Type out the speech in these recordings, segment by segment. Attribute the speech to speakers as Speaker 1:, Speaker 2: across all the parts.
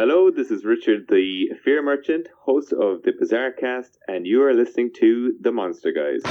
Speaker 1: Hello, this is Richard, the Fear Merchant, host of the Bizarre Cast, and you are listening to The Monster Guys.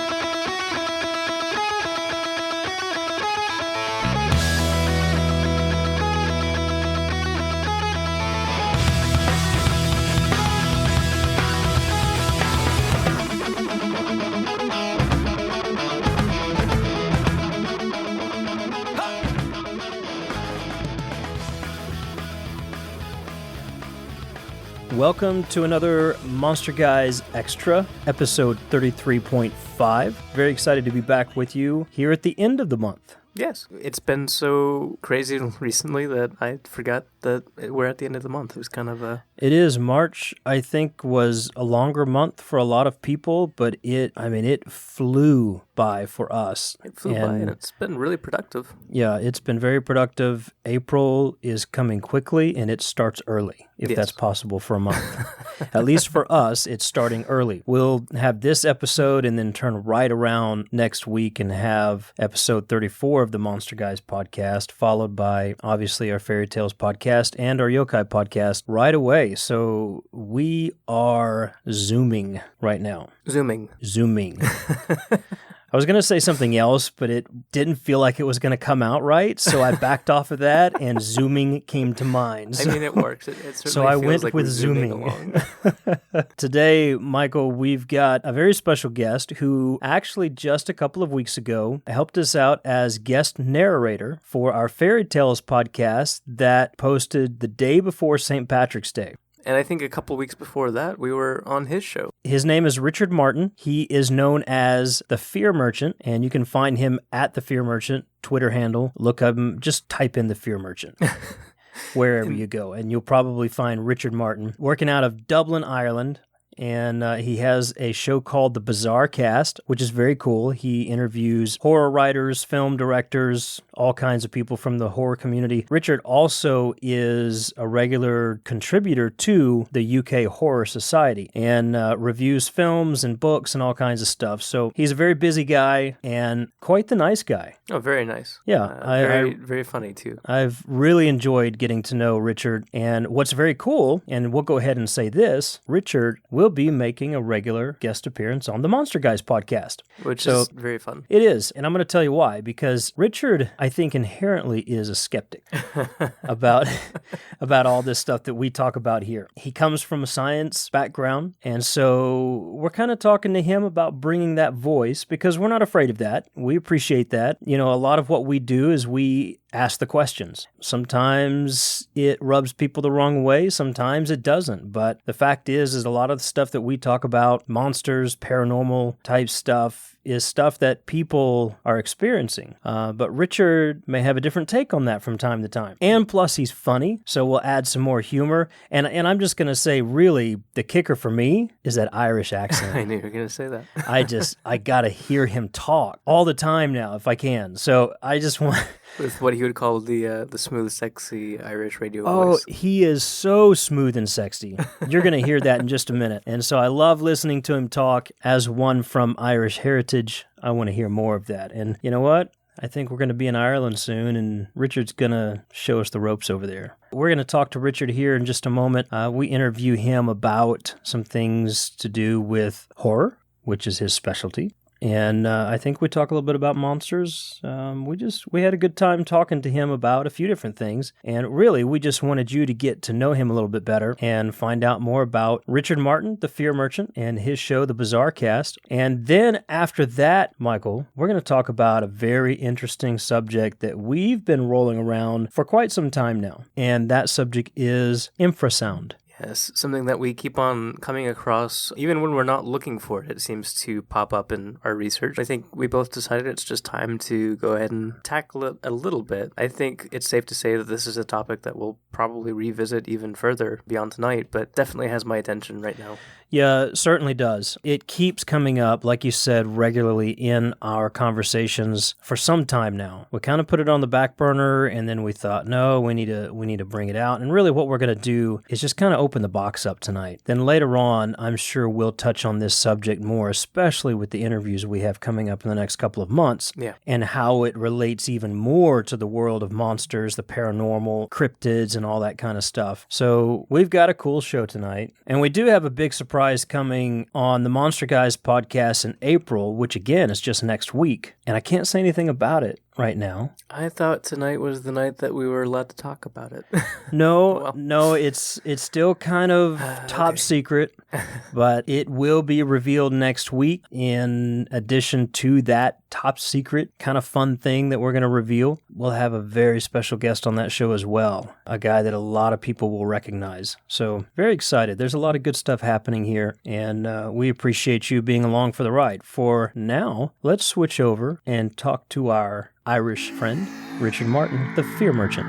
Speaker 2: Welcome to another Monster Guys Extra, episode 33.5. Very excited to be back with you here at the end of the month.
Speaker 3: Yes, it's been so crazy recently that I forgot that we're at the end of the month. It was kind of a...
Speaker 2: It is. March, I think, was a longer month for a lot of people, but it flew by for us.
Speaker 3: It flew by, and it's been really productive.
Speaker 2: Yeah, it's been very productive. April is coming quickly, and it starts early, if that's possible for a month. At least for us, it's starting early. We'll have this episode and then turn right around next week and have episode 34 of the Monster Guys podcast, followed by, obviously, our Fairy Tales podcast and our Yokai podcast right away. So we are Zooming right now.
Speaker 3: Zooming.
Speaker 2: I was going to say something else, but it didn't feel like it was going to come out right, so I backed off of that, and Zooming came to mind.
Speaker 3: I mean, it works. It certainly
Speaker 2: so I
Speaker 3: feels
Speaker 2: went
Speaker 3: like
Speaker 2: with Zooming. Today, Michael, we've got a very special guest who actually just a couple of weeks ago helped us out as guest narrator for our Fairy Tales podcast that posted the day before St. Patrick's Day.
Speaker 3: And I think a couple weeks before that, we were on his show.
Speaker 2: His name is Richard Martin. He is known as the Fear Merchant, and you can find him at the Fear Merchant Twitter handle. Look up him, just type in the Fear Merchant wherever you go, and you'll probably find Richard Martin working out of Dublin, Ireland. And he has a show called The Bizarre Cast, which is very cool. He interviews horror writers, film directors, all kinds of people from the horror community. Richard also is a regular contributor to the UK Horror Society and reviews films and books and all kinds of stuff. So he's a very busy guy and quite the nice guy.
Speaker 3: Oh, very nice.
Speaker 2: Yeah.
Speaker 3: Very funny, too.
Speaker 2: I've really enjoyed getting to know Richard. And what's very cool, and we'll go ahead and say this, Richard will be making a regular guest appearance on the Monster Guys podcast.
Speaker 3: Which is very fun.
Speaker 2: It is. And I'm going to tell you why. Because Richard, I think, inherently is a skeptic about all this stuff that we talk about here. He comes from a science background. And so we're kind of talking to him about bringing that voice because we're not afraid of that. We appreciate that. You know, a lot of what we do is we ask the questions. Sometimes it rubs people the wrong way. Sometimes it doesn't. But the fact is a lot of the stuff that we talk about, monsters, paranormal type stuff, is stuff that people are experiencing. But Richard may have a different take on that from time to time. And plus he's funny, so we'll add some more humor. And I'm just going to say, really, the kicker for me is that Irish accent.
Speaker 3: I knew you were going to say that.
Speaker 2: I got to hear him talk all the time now if I can. So I just want...
Speaker 3: With what he would call the smooth, sexy Irish radio voice.
Speaker 2: Oh, he is so smooth and sexy. You're going to hear that in just a minute. And so I love listening to him talk. As one from Irish heritage, I want to hear more of that. And you know what? I think we're going to be in Ireland soon, and Richard's going to show us the ropes over there. We're going to talk to Richard here in just a moment. We interview him about some things to do with horror, which is his specialty. And I think we talk a little bit about monsters. We had a good time talking to him about a few different things. And really, we just wanted you to get to know him a little bit better and find out more about Richard Martin, the Fear Merchant, and his show, The Bizarre Cast. And then after that, Michael, we're going to talk about a very interesting subject that we've been rolling around for quite some time now. And that subject is infrasound.
Speaker 3: Yes, something that we keep on coming across. Even when we're not looking for it, it seems to pop up in our research. I think we both decided it's just time to go ahead and tackle it a little bit. I think it's safe to say that this is a topic that we'll probably revisit even further beyond tonight, but definitely has my attention right now.
Speaker 2: Yeah, it certainly does. It keeps coming up, like you said, regularly in our conversations for some time now. We kind of put it on the back burner, and then we thought, no, we need to bring it out. And really what we're going to do is just kind of open the box up tonight. Then later on, I'm sure we'll touch on this subject more, especially with the interviews we have coming up in the next couple of months, and how it relates even more to the world of monsters, the paranormal, cryptids, and all that kind of stuff. So we've got a cool show tonight, and we do have a big surprise coming on the Monster Guys podcast in April, which again is just next week, and I can't say anything about it right now.
Speaker 3: I thought tonight was the night that we were allowed to talk about it.
Speaker 2: No, it's still kind of top secret, but it will be revealed next week in addition to that top secret kind of fun thing that we're going to reveal. We'll have a very special guest on that show as well, a guy that a lot of people will recognize. So very excited. There's a lot of good stuff happening here, and we appreciate you being along for the ride. For now, let's switch over and talk to our Irish friend, Richard Martin, the Fear Merchant.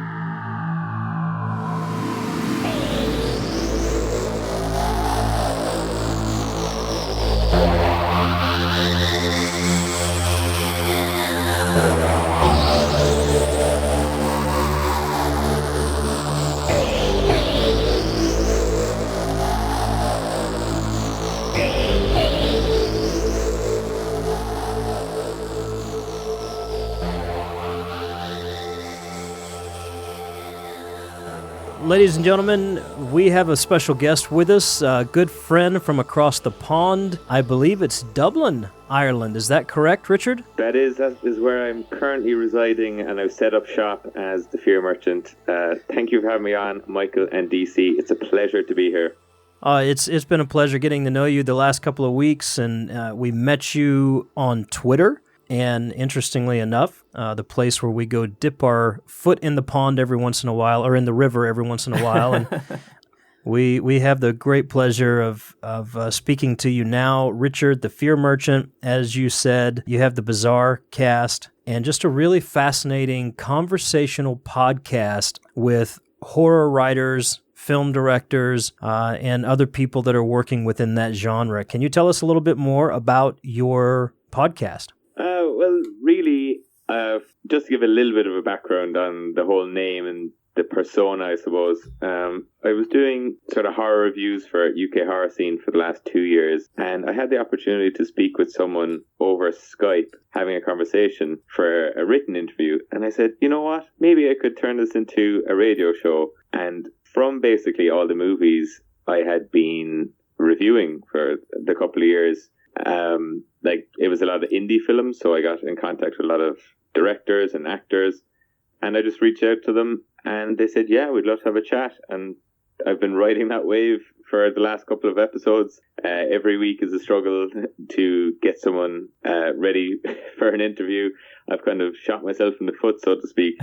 Speaker 2: Ladies and gentlemen, we have a special guest with us, a good friend from across the pond. I believe it's Dublin, Ireland. Is that correct, Richard?
Speaker 1: That is where I'm currently residing, and I've set up shop as the Fear Merchant. Thank you for having me on, Michael and DC. It's a pleasure to be here.
Speaker 2: It's been a pleasure getting to know you the last couple of weeks, and we met you on Twitter. And interestingly enough, the place where we go dip our foot in the pond every once in a while, or in the river every once in a while, and we have the great pleasure of speaking to you now, Richard, the Fear Merchant. As you said, you have the Bizarre Cast, and just a really fascinating conversational podcast with horror writers, film directors, and other people that are working within that genre. Can you tell us a little bit more about your podcast?
Speaker 1: Well, really, just to give a little bit of a background on the whole name and the persona, I suppose. I was doing sort of horror reviews for UK Horror Scene for the last 2 years, and I had the opportunity to speak with someone over Skype, having a conversation for a written interview, and I said, you know what, maybe I could turn this into a radio show. And from basically all the movies I had been reviewing for the couple of years, it was a lot of indie films, so I got in contact with a lot of directors and actors, and I just reached out to them, and they said, yeah, we'd love to have a chat. And I've been riding that wave for the last couple of episodes. Every week is a struggle to get someone ready for an interview. I've kind of shot myself in the foot, so to speak,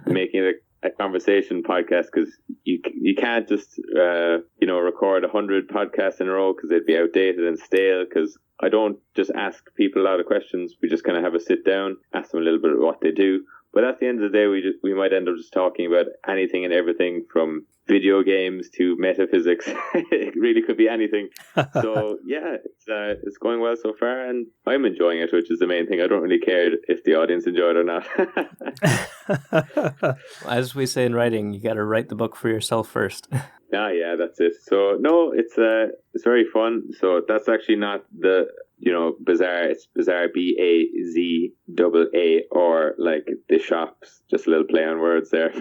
Speaker 1: making it a conversation podcast, because you can't just record 100 podcasts in a row, because they'd be outdated and stale. Because I don't just ask people a lot of questions. We just kind of have a sit down, ask them a little bit of what they do. But at the end of the day, we might end up just talking about anything and everything, from video games to metaphysics. It really could be anything. So yeah, it's going well so far, and I'm enjoying it, which is the main thing. I don't really care if the audience enjoy it or not.
Speaker 3: As we say in writing, you got to write the book for yourself first.
Speaker 1: Yeah, that's it. So no, it's very fun. So that's actually not the Bizarre. It's Bizarre, BAZAA, or like the shops. Just a little play on words there.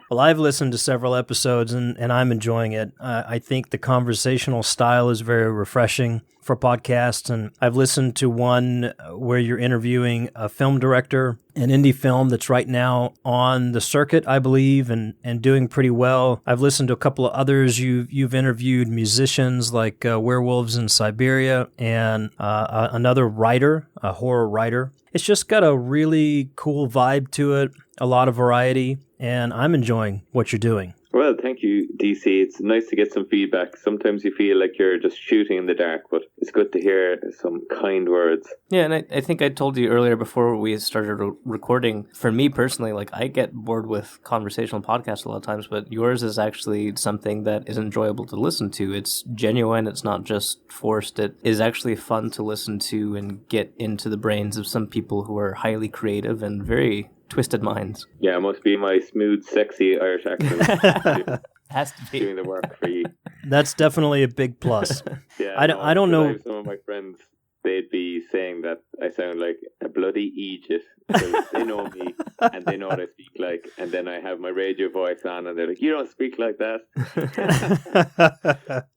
Speaker 2: Well, I've listened to several episodes, and I'm enjoying it. I think the conversational style is very refreshing for podcasts, and I've listened to one where you're interviewing a film director, an indie film that's right now on the circuit, I believe, and doing pretty well. I've listened to a couple of others. You've interviewed musicians like Werewolves in Siberia, and another writer, a horror writer. It's just got a really cool vibe to it, a lot of variety, and I'm enjoying what you're doing.
Speaker 1: Well, thank you, DC. It's nice to get some feedback. Sometimes you feel like you're just shooting in the dark, but it's good to hear some kind words.
Speaker 3: Yeah, and I think I told you earlier before we started recording, for me personally, like, I get bored with conversational podcasts a lot of times, but yours is actually something that is enjoyable to listen to. It's genuine. It's not just forced. It is actually fun to listen to and get into the brains of some people who are highly creative and very twisted minds.
Speaker 1: Yeah, it must be my smooth, sexy Irish accent.
Speaker 3: Has to be
Speaker 1: doing the work for you.
Speaker 2: That's definitely a big plus.
Speaker 1: Yeah,
Speaker 2: I don't know.
Speaker 1: Some of my friends, they'd be saying that I sound like a bloody Aegis. So they know me and they know what I speak like. And then I have my radio voice on and they're like, you don't speak like that.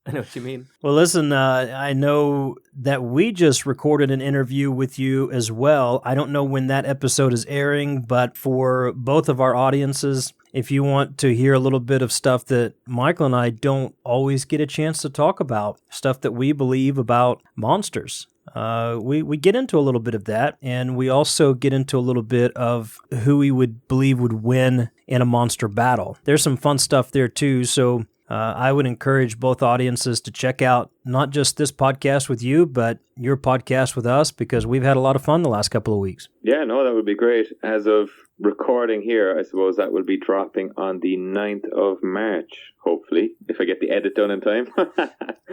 Speaker 3: I know what you mean.
Speaker 2: Well, listen, I know that we just recorded an interview with you as well. I don't know when that episode is airing, but for both of our audiences, if you want to hear a little bit of stuff that Michael and I don't always get a chance to talk about, stuff that we believe about monsters, we get into a little bit of that, and we also get into a little bit of who we would believe would win in a monster battle. There's some fun stuff there too, so I would encourage both audiences to check out not just this podcast with you, but your podcast with us, because we've had a lot of fun the last couple of weeks.
Speaker 1: Yeah, no, that would be great. As of recording here, I suppose that will be dropping on the 9th of March, hopefully, if I get the edit done in time.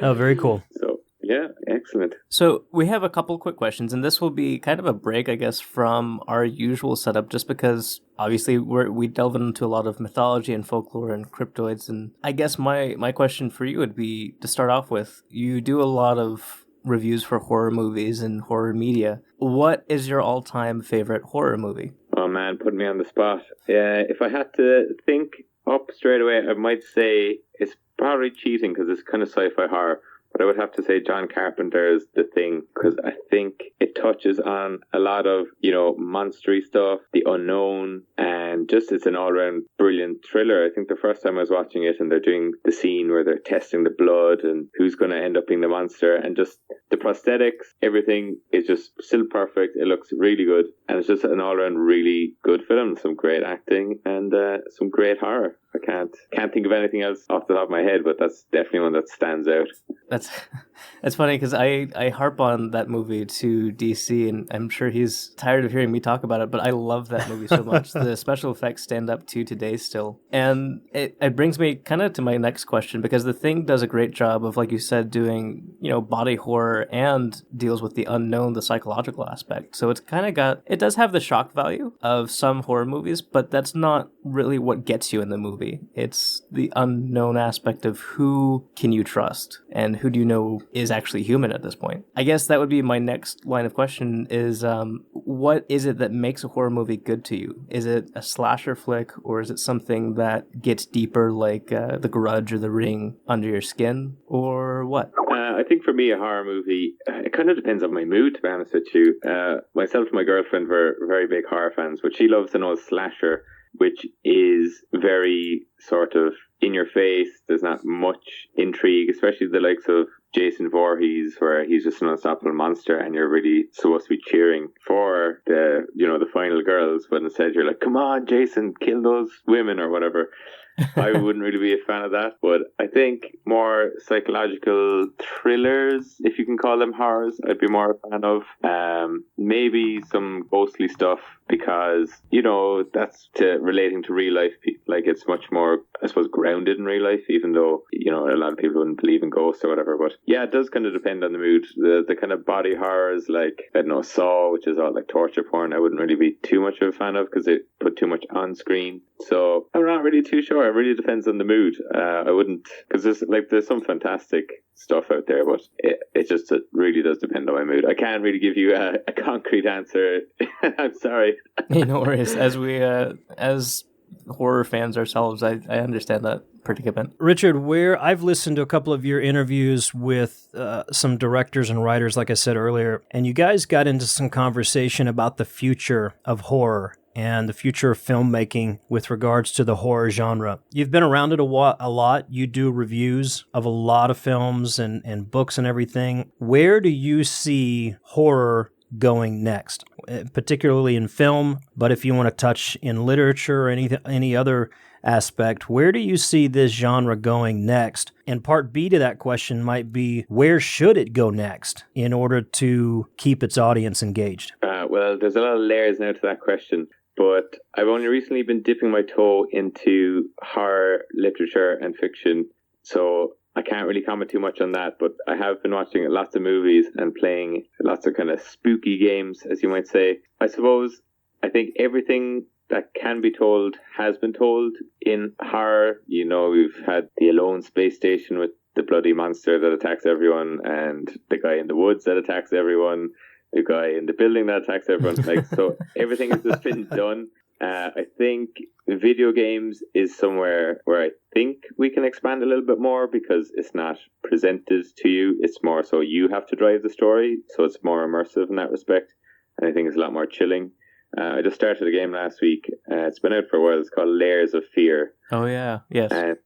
Speaker 2: Oh, very cool.
Speaker 1: So, yeah, excellent.
Speaker 3: So we have a couple quick questions, and this will be kind of a break, I guess, from our usual setup, just because obviously we delve into a lot of mythology and folklore and cryptoids. And I guess my question for you would be, to start off with, you do a lot of reviews for horror movies and horror media. What is your all-time favorite horror movie?
Speaker 1: Oh man, put me on the spot. If I had to think up straight away, I might say it's probably cheating because it's kind of sci-fi horror. But I would have to say John Carpenter's The Thing, because I think it touches on a lot of, monstery stuff, the unknown, and just it's an all-around brilliant thriller. I think the first time I was watching it and they're doing the scene where they're testing the blood and who's going to end up being the monster, and just the prosthetics, everything is just still perfect. It looks really good, and it's just an all-around really good film. Some great acting and some great horror. I can't think of anything else off the top of my head, but that's definitely one that stands out.
Speaker 3: That's funny because I harp on that movie to DC, and I'm sure he's tired of hearing me talk about it, but I love that movie so much. The special effects stand up to today still. And it brings me kind of to my next question, because The Thing does a great job of, like you said, doing, body horror and deals with the unknown, the psychological aspect. So it's kind of it does have the shock value of some horror movies, but that's not really what gets you in the movie. It's the unknown aspect of who can you trust and who do you know is actually human at this point. I guess that would be my next line of question is, what is it that makes a horror movie good to you? Is it a slasher flick, or is it something that gets deeper, like The Grudge or The Ring, under your skin, or what?
Speaker 1: I think for me, a horror movie, it kind of depends on my mood, to be honest with you. Myself and my girlfriend were very big horror fans, but she loves an old slasher, which is very sort of in your face. There's not much intrigue, especially the likes of Jason Voorhees, where he's just an unstoppable monster and you're really supposed to be cheering for the final girls, but instead you're like, come on, Jason, kill those women or whatever. I wouldn't really be a fan of that, but I think more psychological thrillers, if you can call them horrors, I'd be more a fan of. Maybe some ghostly stuff, because, that's relating to real life. Like, it's much more, I suppose, grounded in real life, even though, a lot of people wouldn't believe in ghosts or whatever. But yeah, it does kind of depend on the mood. The kind of body horrors, like, I don't know, Saw, which is all like torture porn, I wouldn't really be too much of a fan of because it put too much on screen. So I'm not really too sure. It really depends on the mood. I wouldn't, because there's some fantastic stuff out there, but it really does depend on my mood. I can't really give you a concrete answer. I'm sorry.
Speaker 3: Hey, no worries. As horror fans ourselves, I understand that predicament.
Speaker 2: Richard, I've listened to a couple of your interviews with some directors and writers, like I said earlier, and you guys got into some conversation about the future of horror and the future of filmmaking with regards to the horror genre. You've been around it a lot. You do reviews of a lot of films and books and everything. Where do you see horror going next, particularly in film? But if you want to touch in literature or any other aspect, where do you see this genre going next? And part B to that question might be, where should it go next in order to keep its audience engaged?
Speaker 1: Well, there's a lot of layers now to that question. But I've only recently been dipping my toe into horror literature and fiction, so I can't really comment too much on that. But I have been watching lots of movies and playing lots of kind of spooky games, as you might say. I think everything that can be told has been told in horror. You know, we've had the Alone space station with the bloody monster that attacks everyone, and the guy in the woods that attacks everyone, the guy in the building that attacks everyone. Like, so everything has just been done. I think video games is somewhere where I think we can expand a little bit more, because it's not presented to you. It's more so you have to drive the story. So it's more immersive in that respect. And I think it's a lot more chilling. I just started a game last week. It's been out for a while. It's called Layers of Fear.
Speaker 3: Oh, yeah. Yes.
Speaker 1: And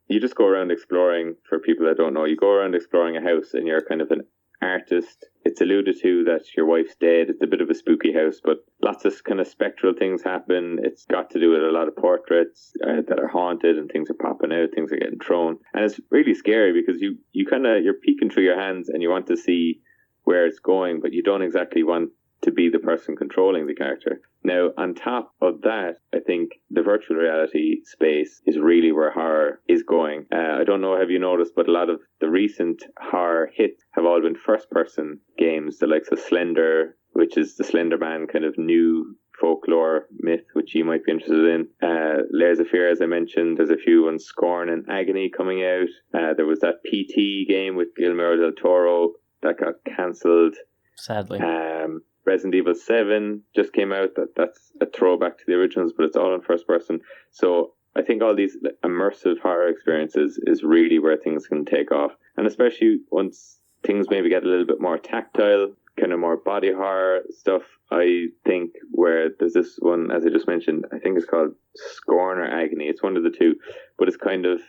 Speaker 1: you just go around exploring. For people that don't know, you go around exploring a house, and you're kind of an artist. It's alluded to that your wife's dead. It's a bit of a spooky house, but lots of kind of spectral things happen. It's got to do with a lot of portraits that are haunted, and things are popping out, things are getting thrown. And it's really scary, because you're peeking through your hands, and you want to see where it's going, but you don't exactly want to be the person controlling the character. Now, on top of that, I think the virtual reality space is really where horror is going. I don't know, have you noticed, but a lot of the recent horror hits have all been first-person games, the likes of Slender, which is the Slender Man kind of new folklore myth, which you might be interested in. Layers of Fear, as I mentioned, there's a few ones, Scorn and Agony coming out. There was that PT game with Guillermo del Toro that got cancelled.
Speaker 3: Sadly.
Speaker 1: Resident Evil 7 just came out. That's a throwback to the originals, but it's all in first person. So I think all these immersive horror experiences is really where things can take off. And especially once things maybe get a little bit more tactile, kind of more body horror stuff, I think where there's this one, as I just mentioned, I think it's called Scorn or Agony. It's one of the two, but it's kind of,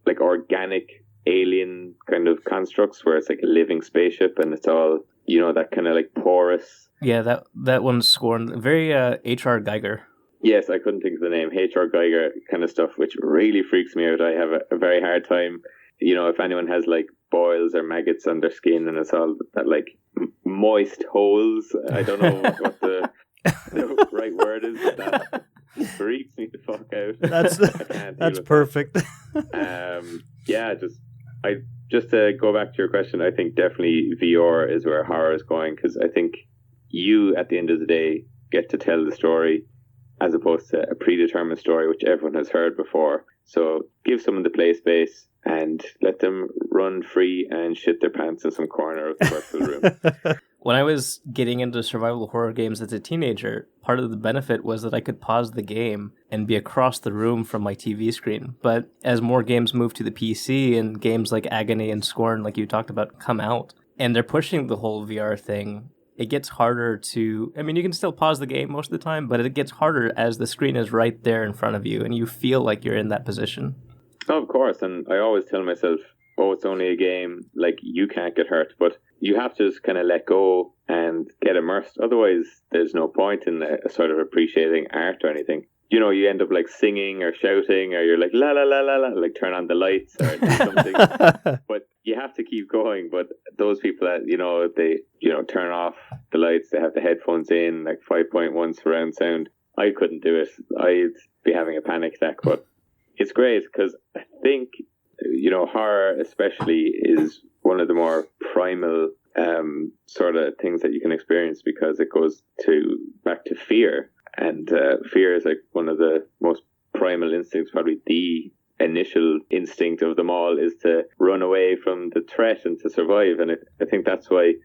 Speaker 1: like organic alien kind of constructs, where it's like a living spaceship, and it's all, that kind of like porous.
Speaker 3: Yeah, that one's Scorn. Very H.R. Geiger.
Speaker 1: Yes, I couldn't think of the name. H.R. Geiger kind of stuff, which really freaks me out. I have a very hard time, if anyone has like boils or maggots on their skin, and it's all that like moist holes. I don't know what the right word is, but that freaks me the fuck out.
Speaker 2: That's perfect.
Speaker 1: Just to go back to your question, I think definitely VR is where horror is going, because I think you, at the end of the day, get to tell the story as opposed to a predetermined story, which everyone has heard before. So give someone the play space and let them run free and shit their pants in some corner of the virtual room.
Speaker 3: When I was getting into survival horror games as a teenager, part of the benefit was that I could pause the game and be across the room from my TV screen. But as more games move to the PC, and games like Agony and Scorn, like you talked about, come out, and they're pushing the whole VR thing, it gets harder to... I mean, you can still pause the game most of the time, but it gets harder as the screen is right there in front of you, and you feel like you're in that position.
Speaker 1: Oh, of course, and I always tell myself, it's only a game, like, you can't get hurt, but you have to just kind of let go and get immersed. Otherwise, there's no point in sort of appreciating art or anything. You end up like singing or shouting, or you're like, la la la la la, like turn on the lights or do something. But you have to keep going. But those people that, they, turn off the lights, they have the headphones in, like 5.1 surround sound. I couldn't do it. I'd be having a panic attack. But it's great, because I think, horror especially is one of the more primal sort of things that you can experience, because it goes back to fear. And fear is like one of the most primal instincts, probably the initial instinct of them all, is to run away from the threat and to survive. And I think that's why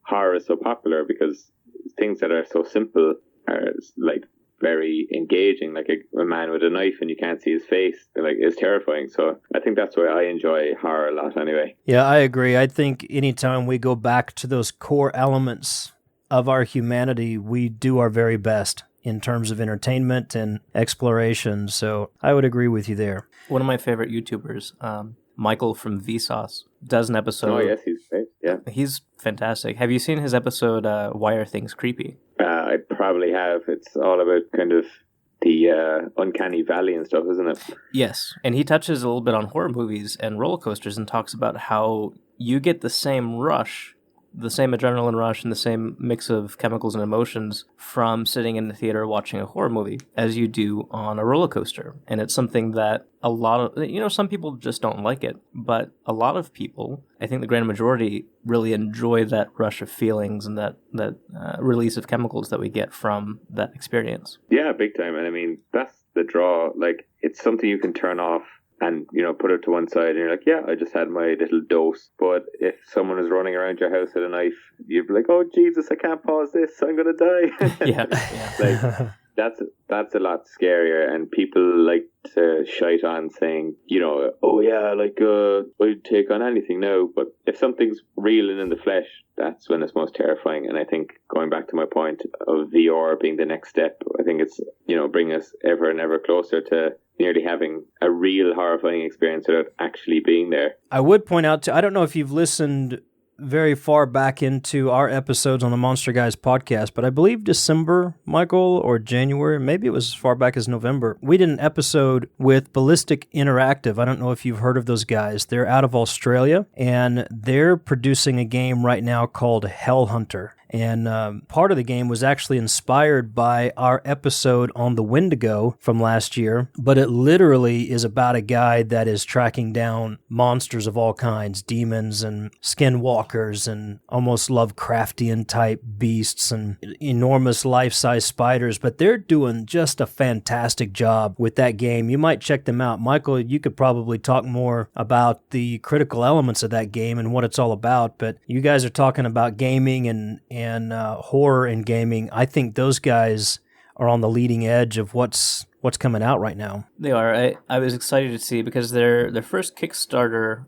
Speaker 1: horror is so popular, because things that are so simple are like very engaging, like a man with a knife and you can't see his face, is terrifying. So I think that's why I enjoy horror a lot anyway.
Speaker 2: Yeah, I agree. I think anytime we go back to those core elements of our humanity, we do our very best in terms of entertainment and exploration. So I would agree with you there.
Speaker 3: One of my favorite YouTubers, Michael from Vsauce, does an episode.
Speaker 1: Oh, yes, he's great. Yeah.
Speaker 3: He's fantastic. Have you seen his episode, Why Are Things Creepy?
Speaker 1: I probably have. It's all about kind of the uncanny valley and stuff, isn't it?
Speaker 3: Yes. And he touches a little bit on horror movies and roller coasters and talks about how you get the same rush the same adrenaline rush and the same mix of chemicals and emotions from sitting in the theater watching a horror movie as you do on a roller coaster. And it's something that a lot of, some people just don't like it, but a lot of people, I think the grand majority, really enjoy that rush of feelings and that release of chemicals that we get from that experience.
Speaker 1: Yeah, big time. And I mean, that's the draw. Like, it's something you can turn off and, put it to one side and you're like, yeah, I just had my little dose. But if someone is running around your house with a knife, you'd be like, oh, Jesus, I can't pause this. I'm going to die.
Speaker 3: Yeah.
Speaker 1: Like, that's a lot scarier. And people like to shite on saying, oh, yeah, like, I'd take on anything now. But if something's real and in the flesh, that's when it's most terrifying. And I think going back to my point of VR being the next step, I think it's, bringing us ever and ever closer to nearly having a real horrifying experience without actually being there.
Speaker 2: I would point out, I don't know if you've listened very far back into our episodes on the Monster Guys podcast, but I believe December, Michael, or January, maybe it was as far back as November, we did an episode with Ballistic Interactive. I don't know if you've heard of those guys. They're out of Australia, and they're producing a game right now called Hell Hunter. And part of the game was actually inspired by our episode on the Wendigo from last year, but it literally is about a guy that is tracking down monsters of all kinds, demons and skinwalkers and almost Lovecraftian type beasts and enormous life-size spiders, but they're doing just a fantastic job with that game. You might check them out. Michael, you could probably talk more about the critical elements of that game and what it's all about, but you guys are talking about gaming and horror in gaming. I think those guys are on the leading edge of what's coming out right now.
Speaker 3: They are. I was excited to see because their first Kickstarter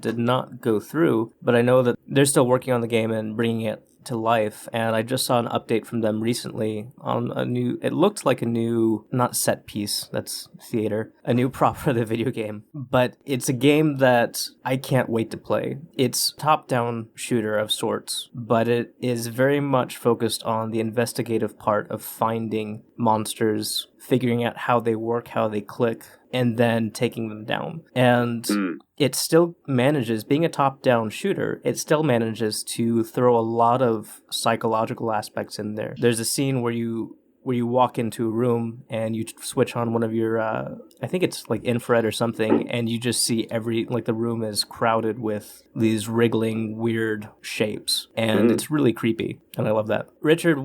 Speaker 3: did not go through, but I know that they're still working on the game and bringing it to life, and I just saw an update from them recently on it looked like a new, not set piece, that's theater, a new prop for the video game, but it's a game that I can't wait to play. It's top-down shooter of sorts, but it is very much focused on the investigative part of finding monsters, figuring out how they work, how they click, and then taking them down. And it still manages, being a top-down shooter, it still manages to throw a lot of psychological aspects in there. There's a scene where you walk into a room and you switch on one of your, I think it's like infrared or something, and you just see the room is crowded with these wriggling, weird shapes. And it's really creepy. And I love that. Richard,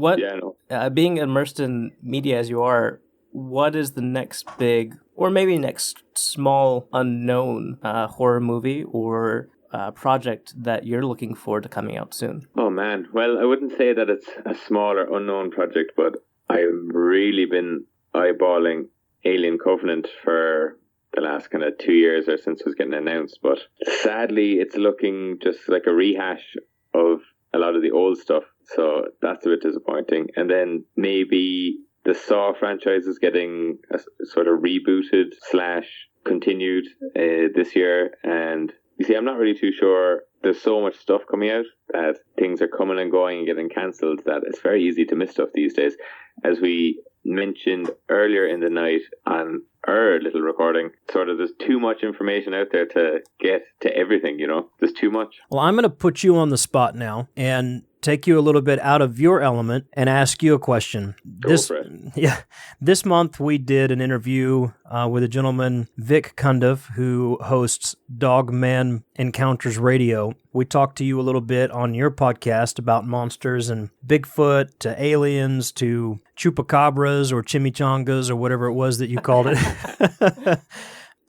Speaker 3: being immersed in media as you are, what is the next big, or maybe next small unknown horror movie or project that you're looking forward to coming out soon?
Speaker 1: Oh man, well, I wouldn't say that it's a small or unknown project, but I've really been eyeballing Alien Covenant for the last kind of 2 years or since it was getting announced, but sadly it's looking just like a rehash of a lot of the old stuff, so that's a bit disappointing. And then maybe the Saw franchise is getting a sort of rebooted / continued this year, and you see, I'm not really too sure. There's so much stuff coming out that things are coming and going and getting cancelled that it's very easy to miss stuff these days. As we mentioned earlier in the night on our little recording, sort of there's too much information out there to get to everything, There's too much.
Speaker 2: Well, I'm going to put you on the spot now and take you a little bit out of your element and ask you a question.
Speaker 1: Go for it.
Speaker 2: Yeah, this month we did an interview with a gentleman, Vic Cundiff, who hosts Dogmen Encounters Radio. We talked to you a little bit on your podcast about monsters and Bigfoot to aliens to chupacabras or chimichangas or whatever it was that you called it.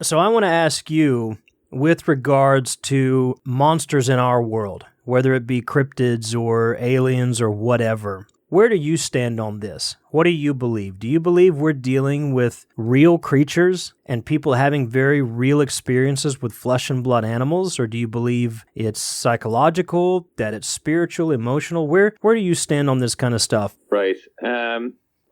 Speaker 2: So I want to ask you, with regards to monsters in our world, whether it be cryptids or aliens or whatever, where do you stand on this? What do you believe? Do you believe we're dealing with real creatures and people having very real experiences with flesh and blood animals? Or do you believe it's psychological, that it's spiritual, emotional? Where do you stand on this kind of stuff?
Speaker 1: Right.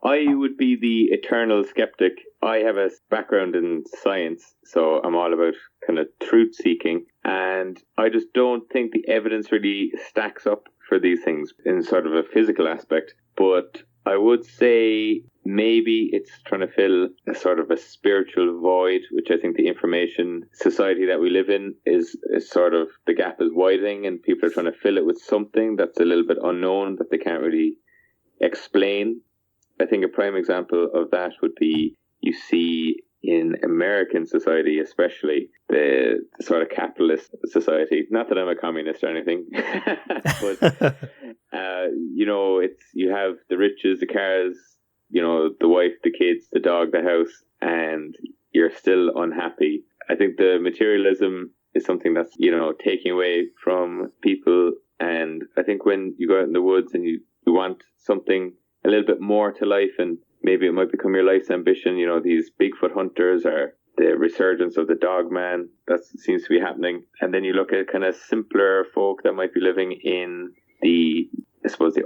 Speaker 1: I would be the eternal skeptic. I have a background in science, so I'm all about kind of truth seeking. And I just don't think the evidence really stacks up for these things in sort of a physical aspect. But I would say maybe it's trying to fill a sort of a spiritual void, which I think the information society that we live in is sort of, the gap is widening and people are trying to fill it with something that's a little bit unknown that they can't really explain. I think a prime example of that would be, you see in American society, especially the sort of capitalist society. Not that I'm a communist or anything, but you have the riches, the cars, the wife, the kids, the dog, the house, and you're still unhappy. I think the materialism is something that's taking away from people, and I think when you go out in the woods and you want something a little bit more to life, and maybe it might become your life's ambition. These Bigfoot hunters, or the resurgence of the Dogman, that seems to be happening. And then you look at kind of simpler folk that might be living in the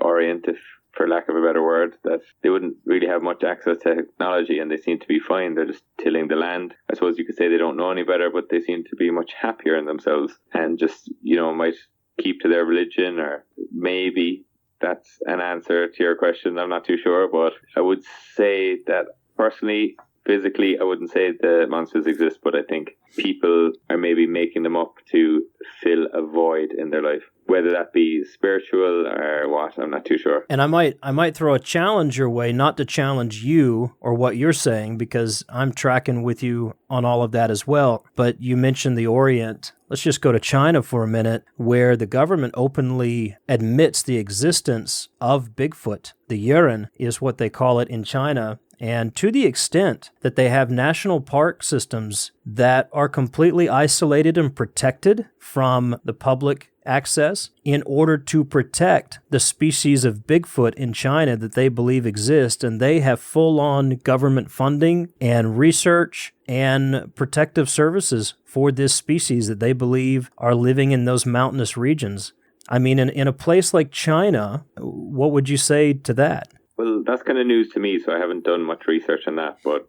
Speaker 1: Orient, if for lack of a better word, that they wouldn't really have much access to technology and they seem to be fine. They're just tilling the land. I suppose you could say they don't know any better, but they seem to be much happier in themselves and just, might keep to their religion, or maybe that's an answer to your question. I'm not too sure, but I would say that personally, physically, I wouldn't say the monsters exist, but I think people are maybe making them up to fill a void in their life. Whether that be spiritual or what, I'm not too sure.
Speaker 2: And I might throw a challenge your way, not to challenge you or what you're saying, because I'm tracking with you on all of that as well. But you mentioned the Orient. Let's just go to China for a minute, where the government openly admits the existence of Bigfoot. The Yuan is what they call it in China. And to the extent that they have national park systems that are completely isolated and protected from the public access in order to protect the species of Bigfoot in China that they believe exist, and they have full-on government funding and research and protective services for this species that they believe are living in those mountainous regions. I mean, in a place like China, what would you say to that?
Speaker 1: Well, that's kind of news to me, so I haven't done much research on that. But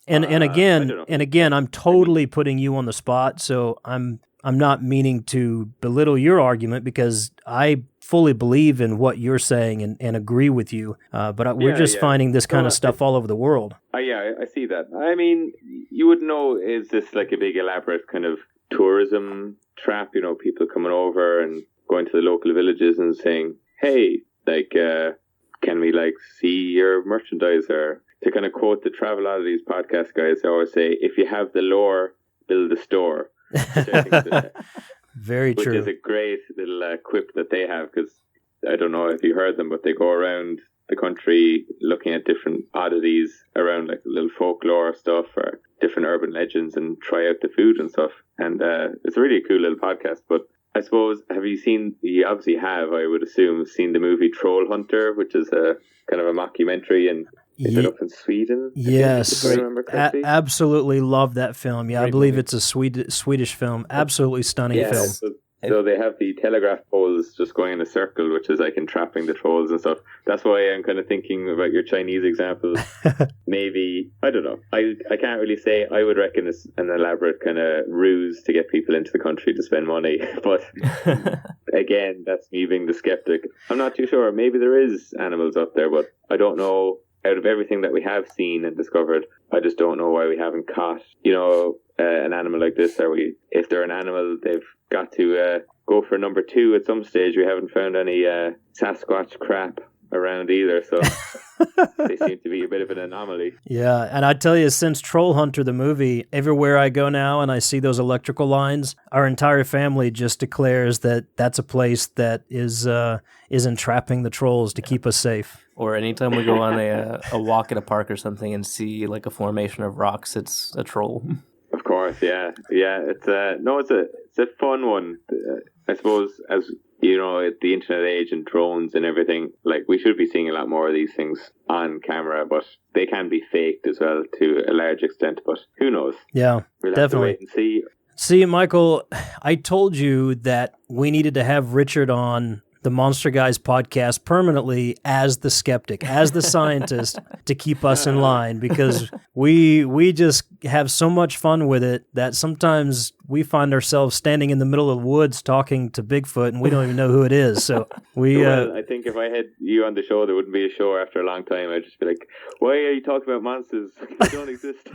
Speaker 2: and again, I'm totally putting you on the spot, so I'm not meaning to belittle your argument, because I fully believe in what you're saying and agree with you. But we're just finding this kind of stuff all over the world.
Speaker 1: I see that. I mean, you would know, is this like a big elaborate kind of tourism trap? People coming over and going to the local villages and saying, "Hey, can we see your merchandise?" Or, to kind of quote the Travelodities podcast guys, they always say, "If you have the lore, build a store." Which I think
Speaker 2: very true.
Speaker 1: Which is a great little quip that they have, because I don't know if you heard them, but they go around the country looking at different oddities around little folklore stuff or different urban legends, and try out the food and stuff. And it's a really cool little podcast. But I suppose, you obviously have, I would assume, seen the movie Troll Hunter, which is a kind of a mockumentary, and is it up in Sweden?
Speaker 2: Yes, absolutely love that film. Yeah, I believe it's a Swedish film. Absolutely stunning film.
Speaker 1: So they have the telegraph poles just going in a circle, which is entrapping the trolls and stuff. That's why I'm kind of thinking about your Chinese example. Maybe, I don't know. I can't really say. I would reckon it's an elaborate kind of ruse to get people into the country to spend money. But again, that's me being the skeptic. I'm not too sure. Maybe there is animals up there, but I don't know. Out of everything that we have seen and discovered, I just don't know why we haven't caught, an animal like this. If they're an animal, they've got to go for number 2 at some stage. We haven't found any Sasquatch crap around either, so they seem to be a bit of an anomaly.
Speaker 2: Yeah, and I tell you, since Troll Hunter, the movie, everywhere I go now and I see those electrical lines, our entire family just declares that that's a place that is entrapping the trolls to keep us safe.
Speaker 3: Or anytime we go on a walk at a park or something and see a formation of rocks, it's a troll.
Speaker 1: Of course, yeah. It's a fun one. I suppose, as at the internet age and drones and everything, we should be seeing a lot more of these things on camera, but they can be faked as well to a large extent. But who knows?
Speaker 2: Yeah,
Speaker 1: we'll
Speaker 2: definitely.
Speaker 1: Have to wait and see.
Speaker 2: See, Michael, I told you that we needed to have Richard on the Monster Guys podcast permanently as the skeptic, as the scientist, to keep us in line, because we just have so much fun with it that sometimes we find ourselves standing in the middle of the woods talking to Bigfoot, and we don't even know who it is. So
Speaker 1: well, I think if I had you on the show, there wouldn't be a show after a long time. I'd just be like, why are you talking about monsters? They don't exist.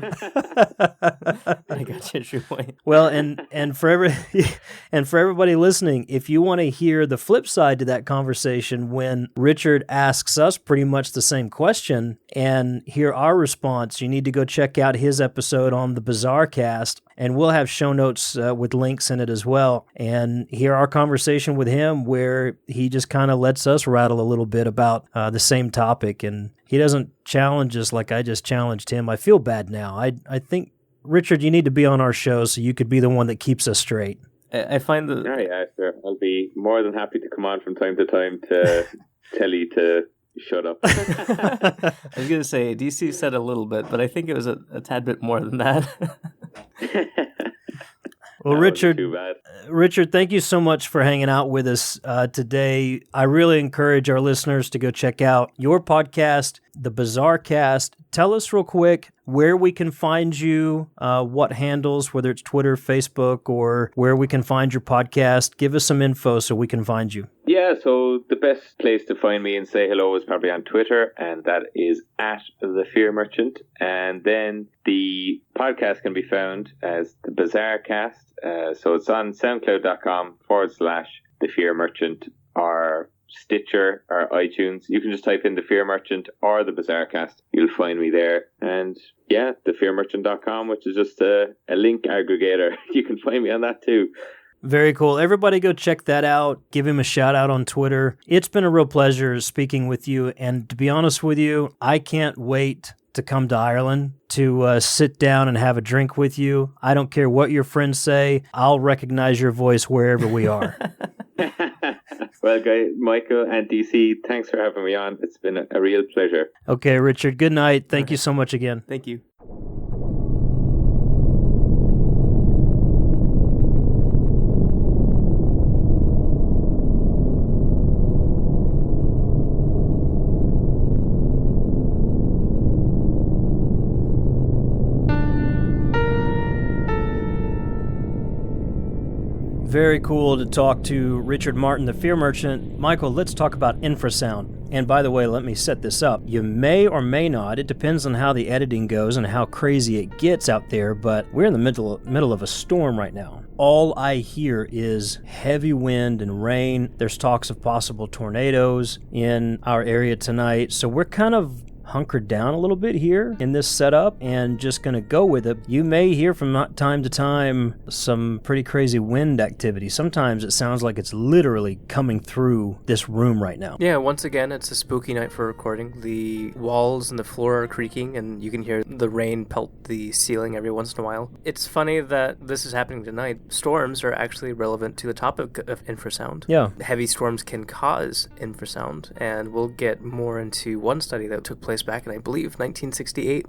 Speaker 3: I got you, true point.
Speaker 2: Well, and for everybody listening, if you want to hear the flip side to that conversation when Richard asks us pretty much the same question and hear our response, you need to go check out his episode on the Bizarre Cast, and we'll have show notes with links in it as well, and hear our conversation with him where he just kind of lets us rattle a little bit about the same topic, and he doesn't challenge us like I just challenged him. I feel bad now. I think, Richard, you need to be on our show so you could be the one that keeps us straight.
Speaker 3: I find that...
Speaker 1: Yeah, sure. I'll be more than happy to come on from time to time to tell you to shut up.
Speaker 3: I was going to say, DC said a little bit, but I think it was a tad bit more than that.
Speaker 2: Well, Richard, thank you so much for hanging out with us today. I really encourage our listeners to go check out your podcast, The Bizarre Cast. Tell us real quick where we can find you, what handles, whether it's Twitter, Facebook, or where we can find your podcast. Give us some info so we can find you.
Speaker 1: Yeah, so the best place to find me and say hello is probably on Twitter, and that is at The Fear Merchant. And then the podcast can be found as The Bizarre Cast. So it's on soundcloud.com/The Fear Merchant, or Stitcher or iTunes. You can just type in The Fear Merchant or The Bizarre Cast. You'll find me there. And yeah, thefearmerchant.com, which is just a link aggregator. You can find me on that too.
Speaker 2: Very cool. Everybody go check that out. Give him a shout out on Twitter. It's been a real pleasure speaking with you. And to be honest with you, I can't wait to come to Ireland to sit down and have a drink with you. I don't care what your friends say. I'll recognize your voice wherever we are.
Speaker 1: Well, guys, Michael and DC, thanks for having me on. It's been a real pleasure.
Speaker 2: Okay, Richard, good night. Thank you so much again.
Speaker 3: Thank you.
Speaker 2: Very cool to talk to Richard Martin, the Fear Merchant. Michael, let's talk about infrasound. And by the way, let me set this up. You may or may not, it depends on how the editing goes and how crazy it gets out there, but we're in the middle of a storm right now. All I hear is heavy wind and rain. There's talks of possible tornadoes in our area tonight, so we're kind of hunkered down a little bit here in this setup and just going to go with it. You may hear from time to time some pretty crazy wind activity. Sometimes it sounds like it's literally coming through this room right now.
Speaker 3: Yeah, once again, it's a spooky night for recording. The walls and the floor are creaking, and you can hear the rain pelt the ceiling every once in a while. It's funny that this is happening tonight. Storms are actually relevant to the topic of infrasound.
Speaker 2: Yeah.
Speaker 3: Heavy storms can cause infrasound, and we'll get more into one study that took place back in, I believe, 1968.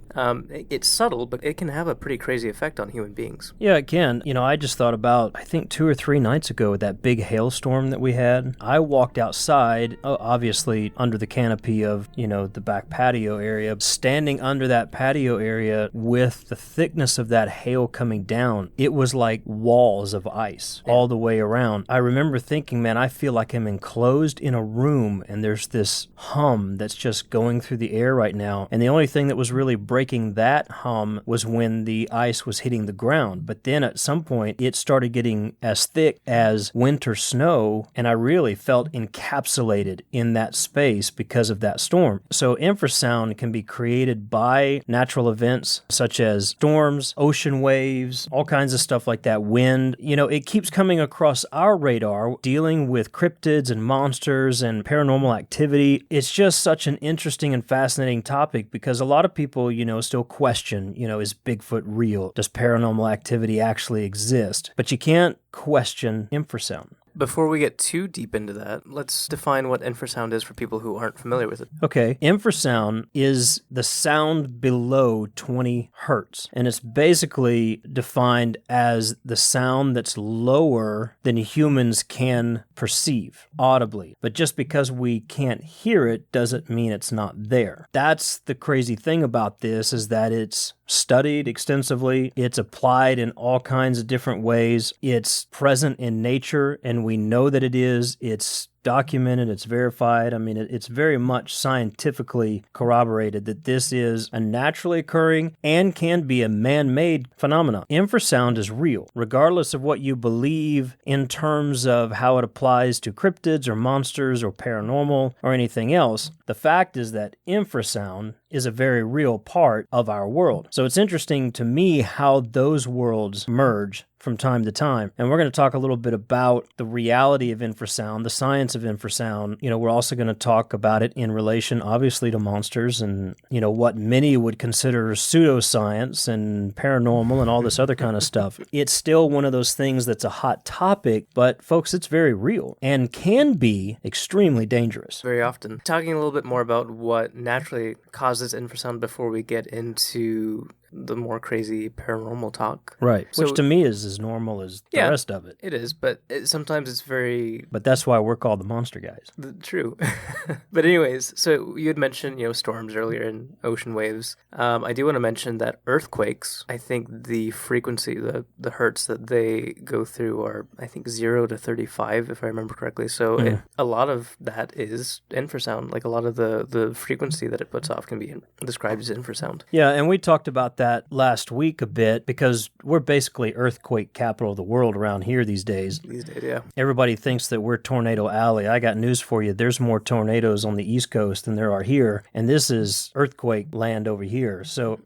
Speaker 3: It's subtle, but it can have a pretty crazy effect on human beings.
Speaker 2: Yeah, it can. You know, I just thought about, I think 2 or 3 nights ago, that big hailstorm that we had. I walked outside, obviously under the canopy of, the back patio area, standing under that patio area with the thickness of that hail coming down. It was like walls of ice all the way around. I remember thinking, man, I feel like I'm enclosed in a room and there's this hum that's just going through the air right now. And the only thing that was really breaking that hum was when the ice was hitting the ground. But then at some point, it started getting as thick as winter snow, and I really felt encapsulated in that space because of that storm. So infrasound can be created by natural events such as storms, ocean waves, all kinds of stuff like that, wind. It keeps coming across our radar, dealing with cryptids and monsters and paranormal activity. It's just such an interesting and fascinating topic because a lot of people, still question, is Bigfoot real? Does paranormal activity actually exist? But you can't question infrasound.
Speaker 3: Before we get too deep into that, let's define what infrasound is for people who aren't familiar with it.
Speaker 2: Okay, infrasound is the sound below 20 hertz, and it's basically defined as the sound that's lower than humans can perceive audibly. But just because we can't hear it doesn't mean it's not there. That's the crazy thing about this, is that it's studied extensively. It's applied in all kinds of different ways. It's present in nature, and we know that it is. It's documented, it's verified. I mean, it's very much scientifically corroborated that this is a naturally occurring and can be a man-made phenomenon. Infrasound is real, regardless of what you believe in terms of how it applies to cryptids or monsters or paranormal or anything else. The fact is that infrasound is a very real part of our world. So it's interesting to me how those worlds merge from time to time. And we're going to talk a little bit about the reality of infrasound, the science of infrasound. We're also going to talk about it in relation, obviously, to monsters and, what many would consider pseudoscience and paranormal and all this other kind of stuff. It's still one of those things that's a hot topic, but folks, it's very real and can be extremely dangerous.
Speaker 3: Very often. Talking a little bit more about what naturally causes infrasound before we get into the more crazy paranormal talk.
Speaker 2: Right. Which to me is as normal as the rest of it.
Speaker 3: It is, but sometimes it's very...
Speaker 2: But that's why we're called the monster guys.
Speaker 3: True. But anyways, so you had mentioned, storms earlier and ocean waves. I do want to mention that earthquakes, I think the frequency, the hertz that they go through are, I think, 0 to 35, if I remember correctly. So a lot of that is infrasound. Like a lot of the frequency that it puts off can be described as infrasound.
Speaker 2: Yeah, and we talked about that last week a bit because we're basically earthquake capital of the world around here these days.
Speaker 3: Yeah.
Speaker 2: Everybody thinks that we're Tornado Alley. I got news for you. There's more tornadoes on the East Coast than there are here, and this is earthquake land over here. So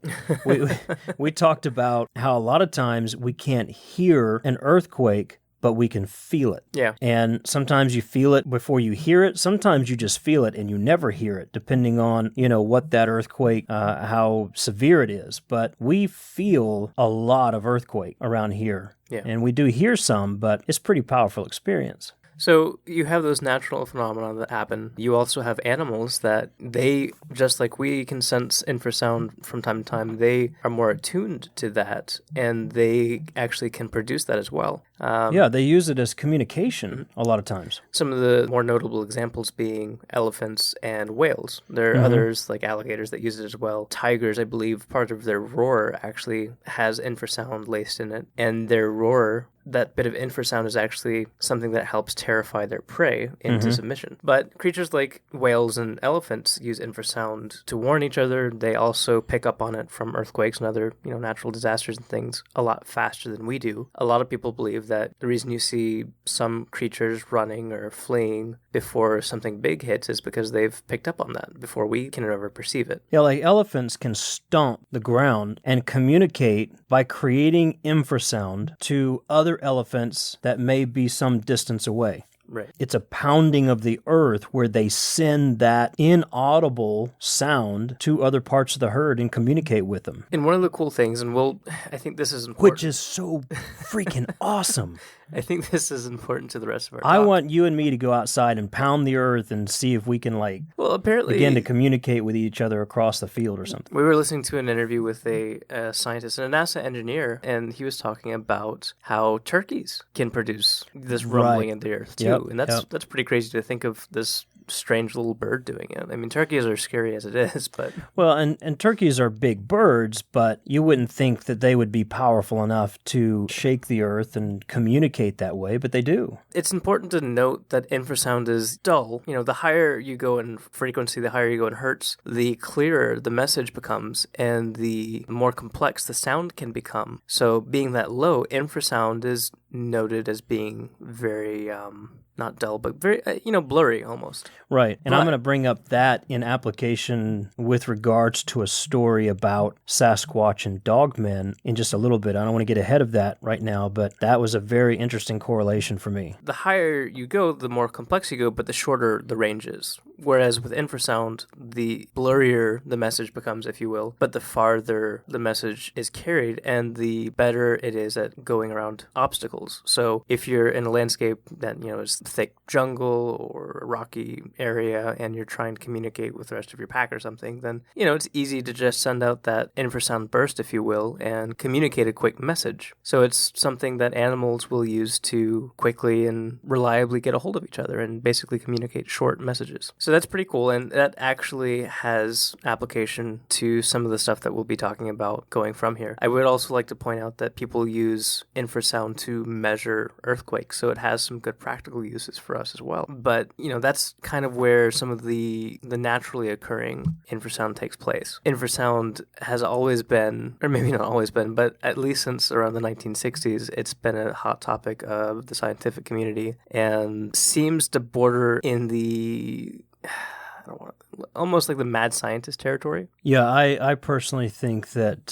Speaker 2: we talked about how a lot of times we can't hear an earthquake, but we can feel it.
Speaker 3: Yeah.
Speaker 2: And sometimes you feel it before you hear it. Sometimes you just feel it and you never hear it, depending on, what that earthquake, how severe it is. But we feel a lot of earthquake around here.
Speaker 3: Yeah.
Speaker 2: And we do hear some, but it's a pretty powerful experience.
Speaker 3: So you have those natural phenomena that happen. You also have animals that they, just like we can sense infrasound from time to time, they are more attuned to that, and they actually can produce that as well.
Speaker 2: They use it as communication a lot of times.
Speaker 3: Some of the more notable examples being elephants and whales. There are others like alligators that use it as well. Tigers, I believe, part of their roar actually has infrasound laced in it, and their roar, that bit of infrasound, is actually something that helps terrify their prey into submission. But creatures like whales and elephants use infrasound to warn each other. They also pick up on it from earthquakes and other, natural disasters and things a lot faster than we do. A lot of people believe that the reason you see some creatures running or fleeing before something big hits is because they've picked up on that before we can ever perceive it.
Speaker 2: Yeah, like elephants can stomp the ground and communicate by creating infrasound to other elephants that may be some distance away.
Speaker 3: Right.
Speaker 2: It's a pounding of the earth where they send that inaudible sound to other parts of the herd and communicate with them.
Speaker 3: And one of the cool things, and I think this is important.
Speaker 2: Which is so freaking awesome.
Speaker 3: I think this is important to the rest of our
Speaker 2: I
Speaker 3: talk.
Speaker 2: want you and me to go outside and pound the earth and see if we can,
Speaker 3: apparently
Speaker 2: begin to communicate with each other across the field or something.
Speaker 3: We were listening to an interview with a scientist and a NASA engineer, and he was talking about how turkeys can produce this rumbling in the earth, too.
Speaker 2: Yep.
Speaker 3: And that's pretty crazy to think of this strange little bird doing it. I mean, turkeys are scary as it is, but...
Speaker 2: Well, and turkeys are big birds, but you wouldn't think that they would be powerful enough to shake the earth and communicate that way, but they do.
Speaker 3: It's important to note that infrasound is dull. The higher you go in frequency, the higher you go in hertz, the clearer the message becomes, and the more complex the sound can become. So being that low, infrasound is noted as being very... not dull, but very, blurry almost.
Speaker 2: Right. And I'm going to bring up that in application with regards to a story about Sasquatch and Dogmen in just a little bit. I don't want to get ahead of that right now, but that was a very interesting correlation for me.
Speaker 3: The higher you go, the more complex you go, but the shorter the range is. Whereas with infrasound, the blurrier the message becomes, if you will, but the farther the message is carried and the better it is at going around obstacles. animals. So if you're in a landscape that, is thick jungle or a rocky area and you're trying to communicate with the rest of your pack or something, then, it's easy to just send out that infrasound burst, if you will, and communicate a quick message. So it's something that animals will use to quickly and reliably get a hold of each other and basically communicate short messages. So that's pretty cool, and that actually has application to some of the stuff that we'll be talking about going from here. I would also like to point out that people use infrasound to measure earthquakes, so it has some good practical uses for us as well. But, that's kind of where some of the naturally occurring infrasound takes place. Infrasound has always been, or maybe not always been, but at least since around the 1960s, it's been a hot topic of the scientific community and seems to border in the almost like the mad scientist territory.
Speaker 2: Yeah, I personally think that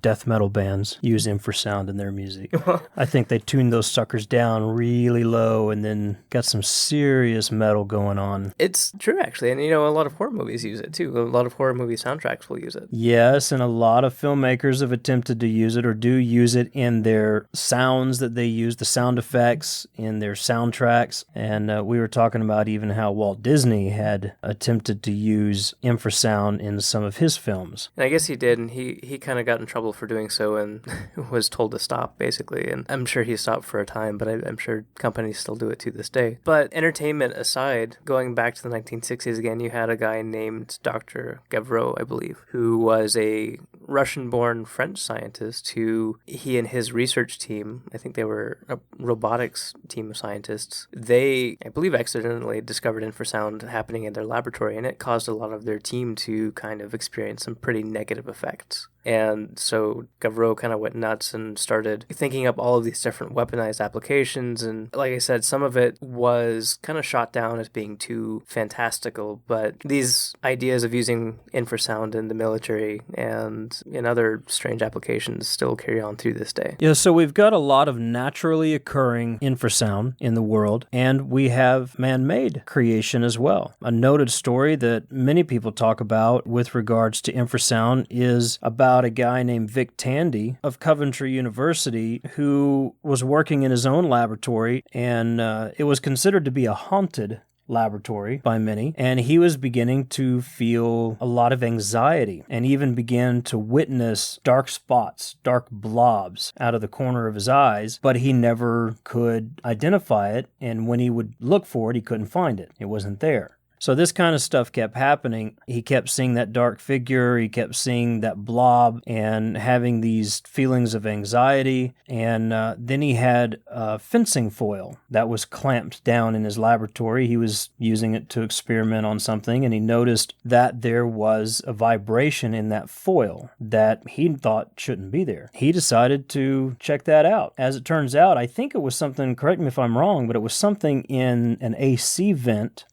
Speaker 2: death metal bands use infrasound in their music. I think they tune those suckers down really low and then got some serious metal going on.
Speaker 3: It's true, actually. And, a lot of horror movies use it, too. A lot of horror movie soundtracks will use it.
Speaker 2: Yes, and a lot of filmmakers have attempted to use it or do use it in their sounds that they use, the sound effects in their soundtracks. And we were talking about even how Walt Disney had attempted to use infrasound in some of his films.
Speaker 3: And I guess he did, and he kind of got in trouble for doing so and was told to stop, basically. And I'm sure he stopped for a time, but I'm sure companies still do it to this day. But entertainment aside, going back to the 1960s again, you had a guy named Dr. Cavoretto, I believe, who was a Russian-born French scientist who he and his research team, I think they were a robotics team of scientists, they, I believe, accidentally discovered infrasound happening in their laboratory, and it caused a lot of their team to kind of experience some pretty negative effects. And so Cavoretto kind of went nuts and started thinking up all of these different weaponized applications. And like I said, some of it was kind of shot down as being too fantastical. But these ideas of using infrasound in the military and in other strange applications still carry on through this day.
Speaker 2: Yeah, so we've got a lot of naturally occurring infrasound in the world, and we have man-made creation as well. A noted story that many people talk about with regards to infrasound is about a guy named Vic Tandy of Coventry University who was working in his own laboratory, and it was considered to be a haunted laboratory by many, and he was beginning to feel a lot of anxiety and even began to witness dark spots, dark blobs out of the corner of his eyes, but he never could identify it, and when he would look for it, he couldn't find it. It wasn't there. So this kind of stuff kept happening. He kept seeing that dark figure, he kept seeing that blob and having these feelings of anxiety. And then he had a fencing foil that was clamped down in his laboratory. He was using it to experiment on something, and he noticed that there was a vibration in that foil that he thought shouldn't be there. He decided to check that out. As it turns out, I think it was something, correct me if I'm wrong, but it was something in an AC vent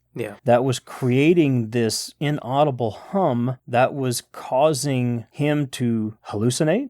Speaker 2: that was creating this inaudible hum that was causing him to hallucinate,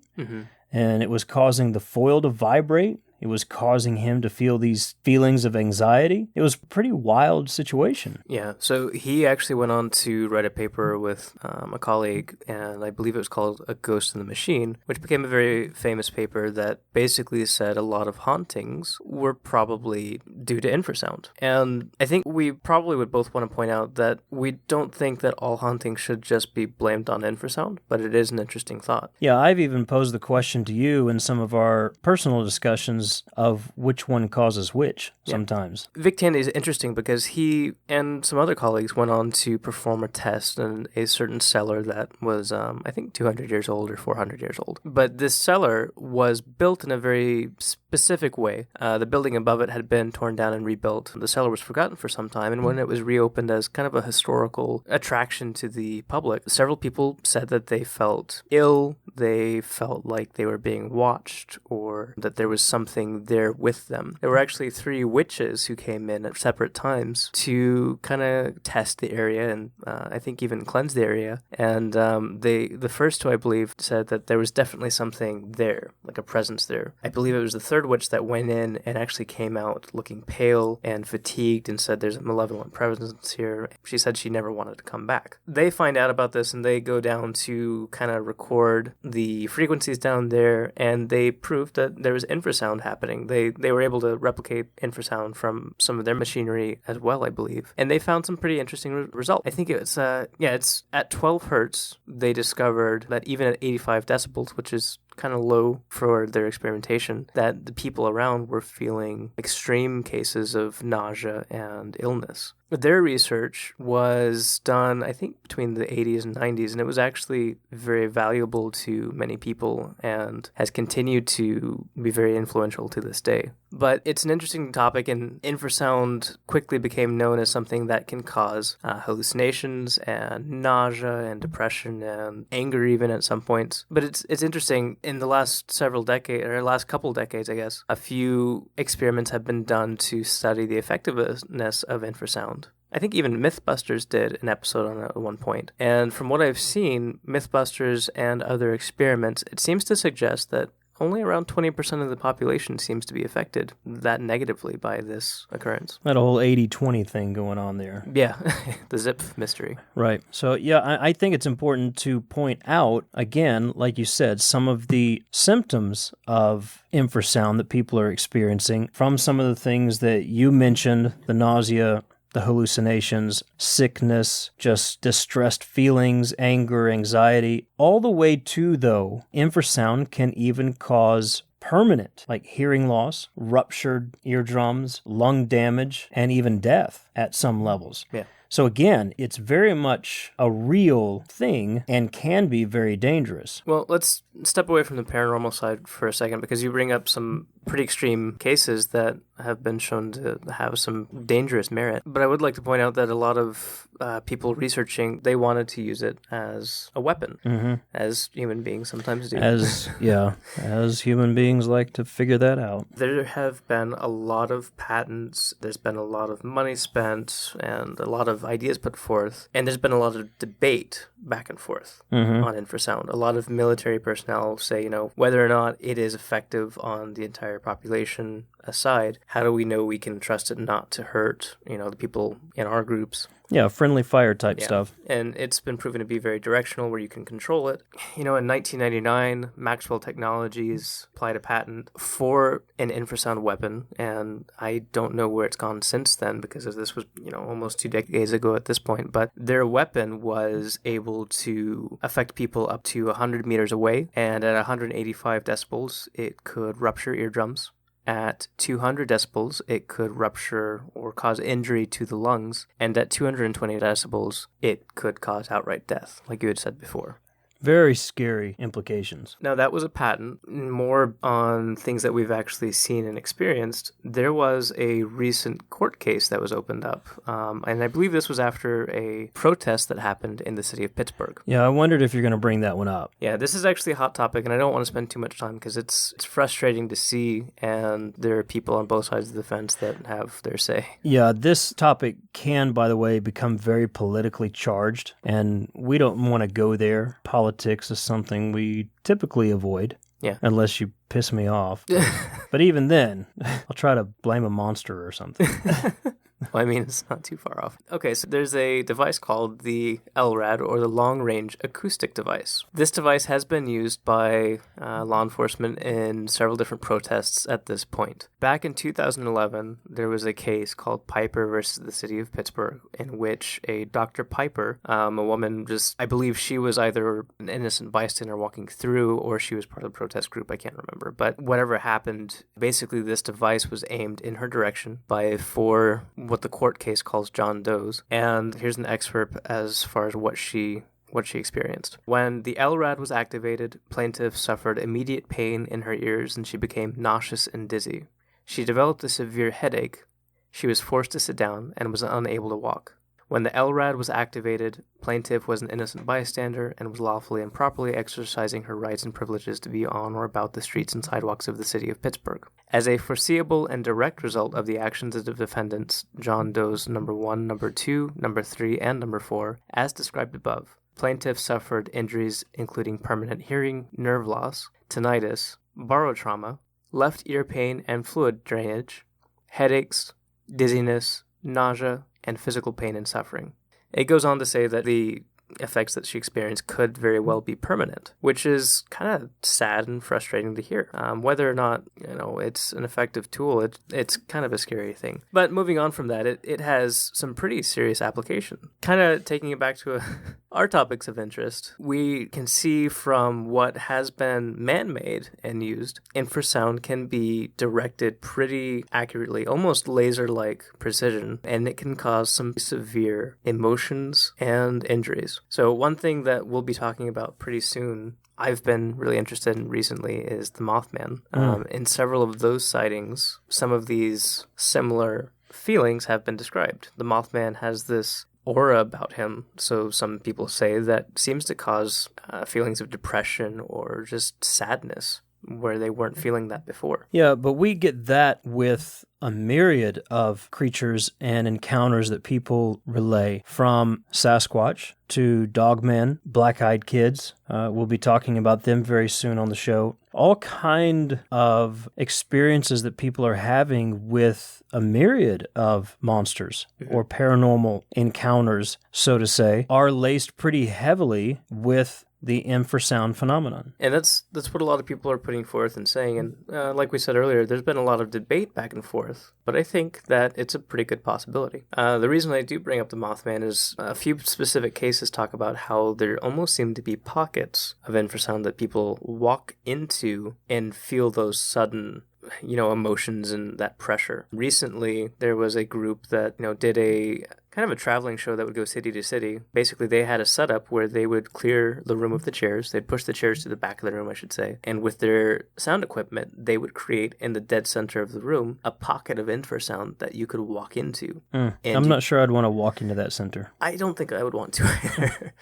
Speaker 2: and it was causing the foil to vibrate. It was causing him to feel these feelings of anxiety. It was a pretty wild situation.
Speaker 3: Yeah, so he actually went on to write a paper with a colleague, and I believe it was called A Ghost in the Machine, which became a very famous paper that basically said a lot of hauntings were probably due to infrasound. And I think we probably would both want to point out that we don't think that all hauntings should just be blamed on infrasound, but it is an interesting thought.
Speaker 2: Yeah, I've even posed the question to you in some of our personal discussions of which one causes which sometimes.
Speaker 3: Vic Tandy is interesting because he and some other colleagues went on to perform a test in a certain cellar that was, I think, 200 years old or 400 years old. But this cellar was built in a very specific way. The building above it had been torn down and rebuilt. The cellar was forgotten for some time, and when it was reopened as kind of a historical attraction to the public, several people said that they felt ill, they felt like they were being watched, or that there was something there with them. There were actually 3 witches who came in at separate times to kind of test the area and I think even cleanse the area. And the first 2, I believe, said that there was definitely something there, like a presence there. I believe it was the 3rd witch that went in and actually came out looking pale and fatigued and said there's a malevolent presence here. She said she never wanted to come back. They find out about this and they go down to kind of record the frequencies down there, and they proved that there was infrasound happening. They were able to replicate infrasound from some of their machinery as well, I believe. And they found some pretty interesting results. I think it's at 12 hertz, they discovered that even at 85 decibels, which is kind of low for their experimentation, that the people around were feeling extreme cases of nausea and illness. Their research was done, I think, between the 80s and 90s, and it was actually very valuable to many people and has continued to be very influential to this day. But it's an interesting topic, and infrasound quickly became known as something that can cause hallucinations and nausea and depression and anger even at some points. But it's interesting, in the last last couple decades, I guess, a few experiments have been done to study the effectiveness of infrasound. I think even Mythbusters did an episode on it at one point. And from what I've seen, Mythbusters and other experiments, it seems to suggest that only around 20% of the population seems to be affected that negatively by this occurrence.
Speaker 2: That whole 80-20 thing going on there.
Speaker 3: Yeah, the zip mystery.
Speaker 2: Right. So, yeah, I think it's important to point out, again, like you said, some of the symptoms of infrasound that people are experiencing from some of the things that you mentioned, the nausea, the hallucinations, sickness, just distressed feelings, anger, anxiety, all the way to, though, infrasound can even cause permanent, like hearing loss, ruptured eardrums, lung damage, and even death at some levels.
Speaker 3: Yeah.
Speaker 2: So again, it's very much a real thing and can be very dangerous.
Speaker 3: Well, let's step away from the paranormal side for a second, because you bring up some pretty extreme cases that have been shown to have some dangerous merit. But I would like to point out that a lot of people researching, they wanted to use it as a weapon, as human beings sometimes do.
Speaker 2: As human beings like to figure that out.
Speaker 3: There have been a lot of patents, there's been a lot of money spent, and a lot of ideas put forth, and there's been a lot of debate back and forth on infrasound. A lot of military personnel say, whether or not it is effective on the entire population aside, how do we know we can trust it not to hurt, the people in our groups?
Speaker 2: Yeah, friendly fire type stuff.
Speaker 3: And it's been proven to be very directional where you can control it. In 1999, Maxwell Technologies applied a patent for an infrasound weapon, and I don't know where it's gone since then, because this was, almost 2 decades ago at this point, but their weapon was able to affect people up to 100 meters away, and at 185 decibels, it could rupture eardrums. At 200 decibels, it could rupture or cause injury to the lungs. And at 220 decibels, it could cause outright death, like you had said before.
Speaker 2: Very scary implications.
Speaker 3: Now, that was a patent. More on things that we've actually seen and experienced. There was a recent court case that was opened up, and I believe this was after a protest that happened in the city of Pittsburgh.
Speaker 2: Yeah, I wondered if you're going to bring that one up.
Speaker 3: Yeah, this is actually a hot topic, and I don't want to spend too much time because it's frustrating to see, and there are people on both sides of the fence that have their say.
Speaker 2: Yeah, this topic can, by the way, become very politically charged, and we don't want to go there. Politics is something we typically avoid.
Speaker 3: Yeah.
Speaker 2: Unless you piss me off. But even then, I'll try to blame a monster or something.
Speaker 3: Well, I mean, it's not too far off. Okay, so there's a device called the LRAD, or the Long Range Acoustic Device. This device has been used by law enforcement in several different protests at this point. Back in 2011, there was a case called Piper versus the city of Pittsburgh, in which a Dr. Piper, a woman, I believe she was either an innocent bystander walking through, or she was part of the protest group, I can't remember. But whatever happened, basically this device was aimed in her direction by four what the court case calls John Does. And here's an excerpt as far as what she experienced. When the LRAD was activated, plaintiff suffered immediate pain in her ears and she became nauseous and dizzy. She developed a severe headache. She was forced to sit down and was unable to walk. When the LRAD was activated, plaintiff was an innocent bystander and was lawfully and properly exercising her rights and privileges to be on or about the streets and sidewalks of the city of Pittsburgh. As a foreseeable and direct result of the actions of the defendants, John Does number 1, number 2, number 3, and number 4, as described above, plaintiff suffered injuries including permanent hearing, nerve loss, tinnitus, barotrauma, left ear pain and fluid drainage, headaches, dizziness, nausea, and physical pain and suffering. It goes on to say that the effects that she experienced could very well be permanent, which is kind of sad and frustrating to hear. Whether or not, it's an effective tool, it's kind of a scary thing. But moving on from that, it has some pretty serious application. Kind of taking it back to our topics of interest, we can see from what has been man-made and used, infrasound can be directed pretty accurately, almost laser-like precision, and it can cause some severe emotions and injuries. So one thing that we'll be talking about pretty soon, I've been really interested in recently, is the Mothman. In several of those sightings, some of these similar feelings have been described. The Mothman has this aura about him, so some people say, that seems to cause feelings of depression or just sadness where they weren't feeling that before.
Speaker 2: Yeah, but we get that with a myriad of creatures and encounters that people relay, from Sasquatch to Dogmen, Black-Eyed Kids. We'll be talking about them very soon on the show. All kind of experiences that people are having with a myriad of monsters or paranormal encounters, so to say, are laced pretty heavily with the infrasound phenomenon.
Speaker 3: And that's what a lot of people are putting forth and saying. And like we said earlier, there's been a lot of debate back and forth, but I think that it's a pretty good possibility. The reason I do bring up the Mothman is a few specific cases talk about how there almost seem to be pockets of infrasound that people walk into and feel those sudden emotions and that pressure. Recently, there was a group that, did a kind of a traveling show that would go city to city. Basically, they had a setup where they would clear the room of the chairs. They'd push the chairs to the back of the room, I should say. And with their sound equipment, they would create in the dead center of the room a pocket of infrasound that you could walk into.
Speaker 2: I'm not sure I'd want to walk into that center.
Speaker 3: I don't think I would want to either.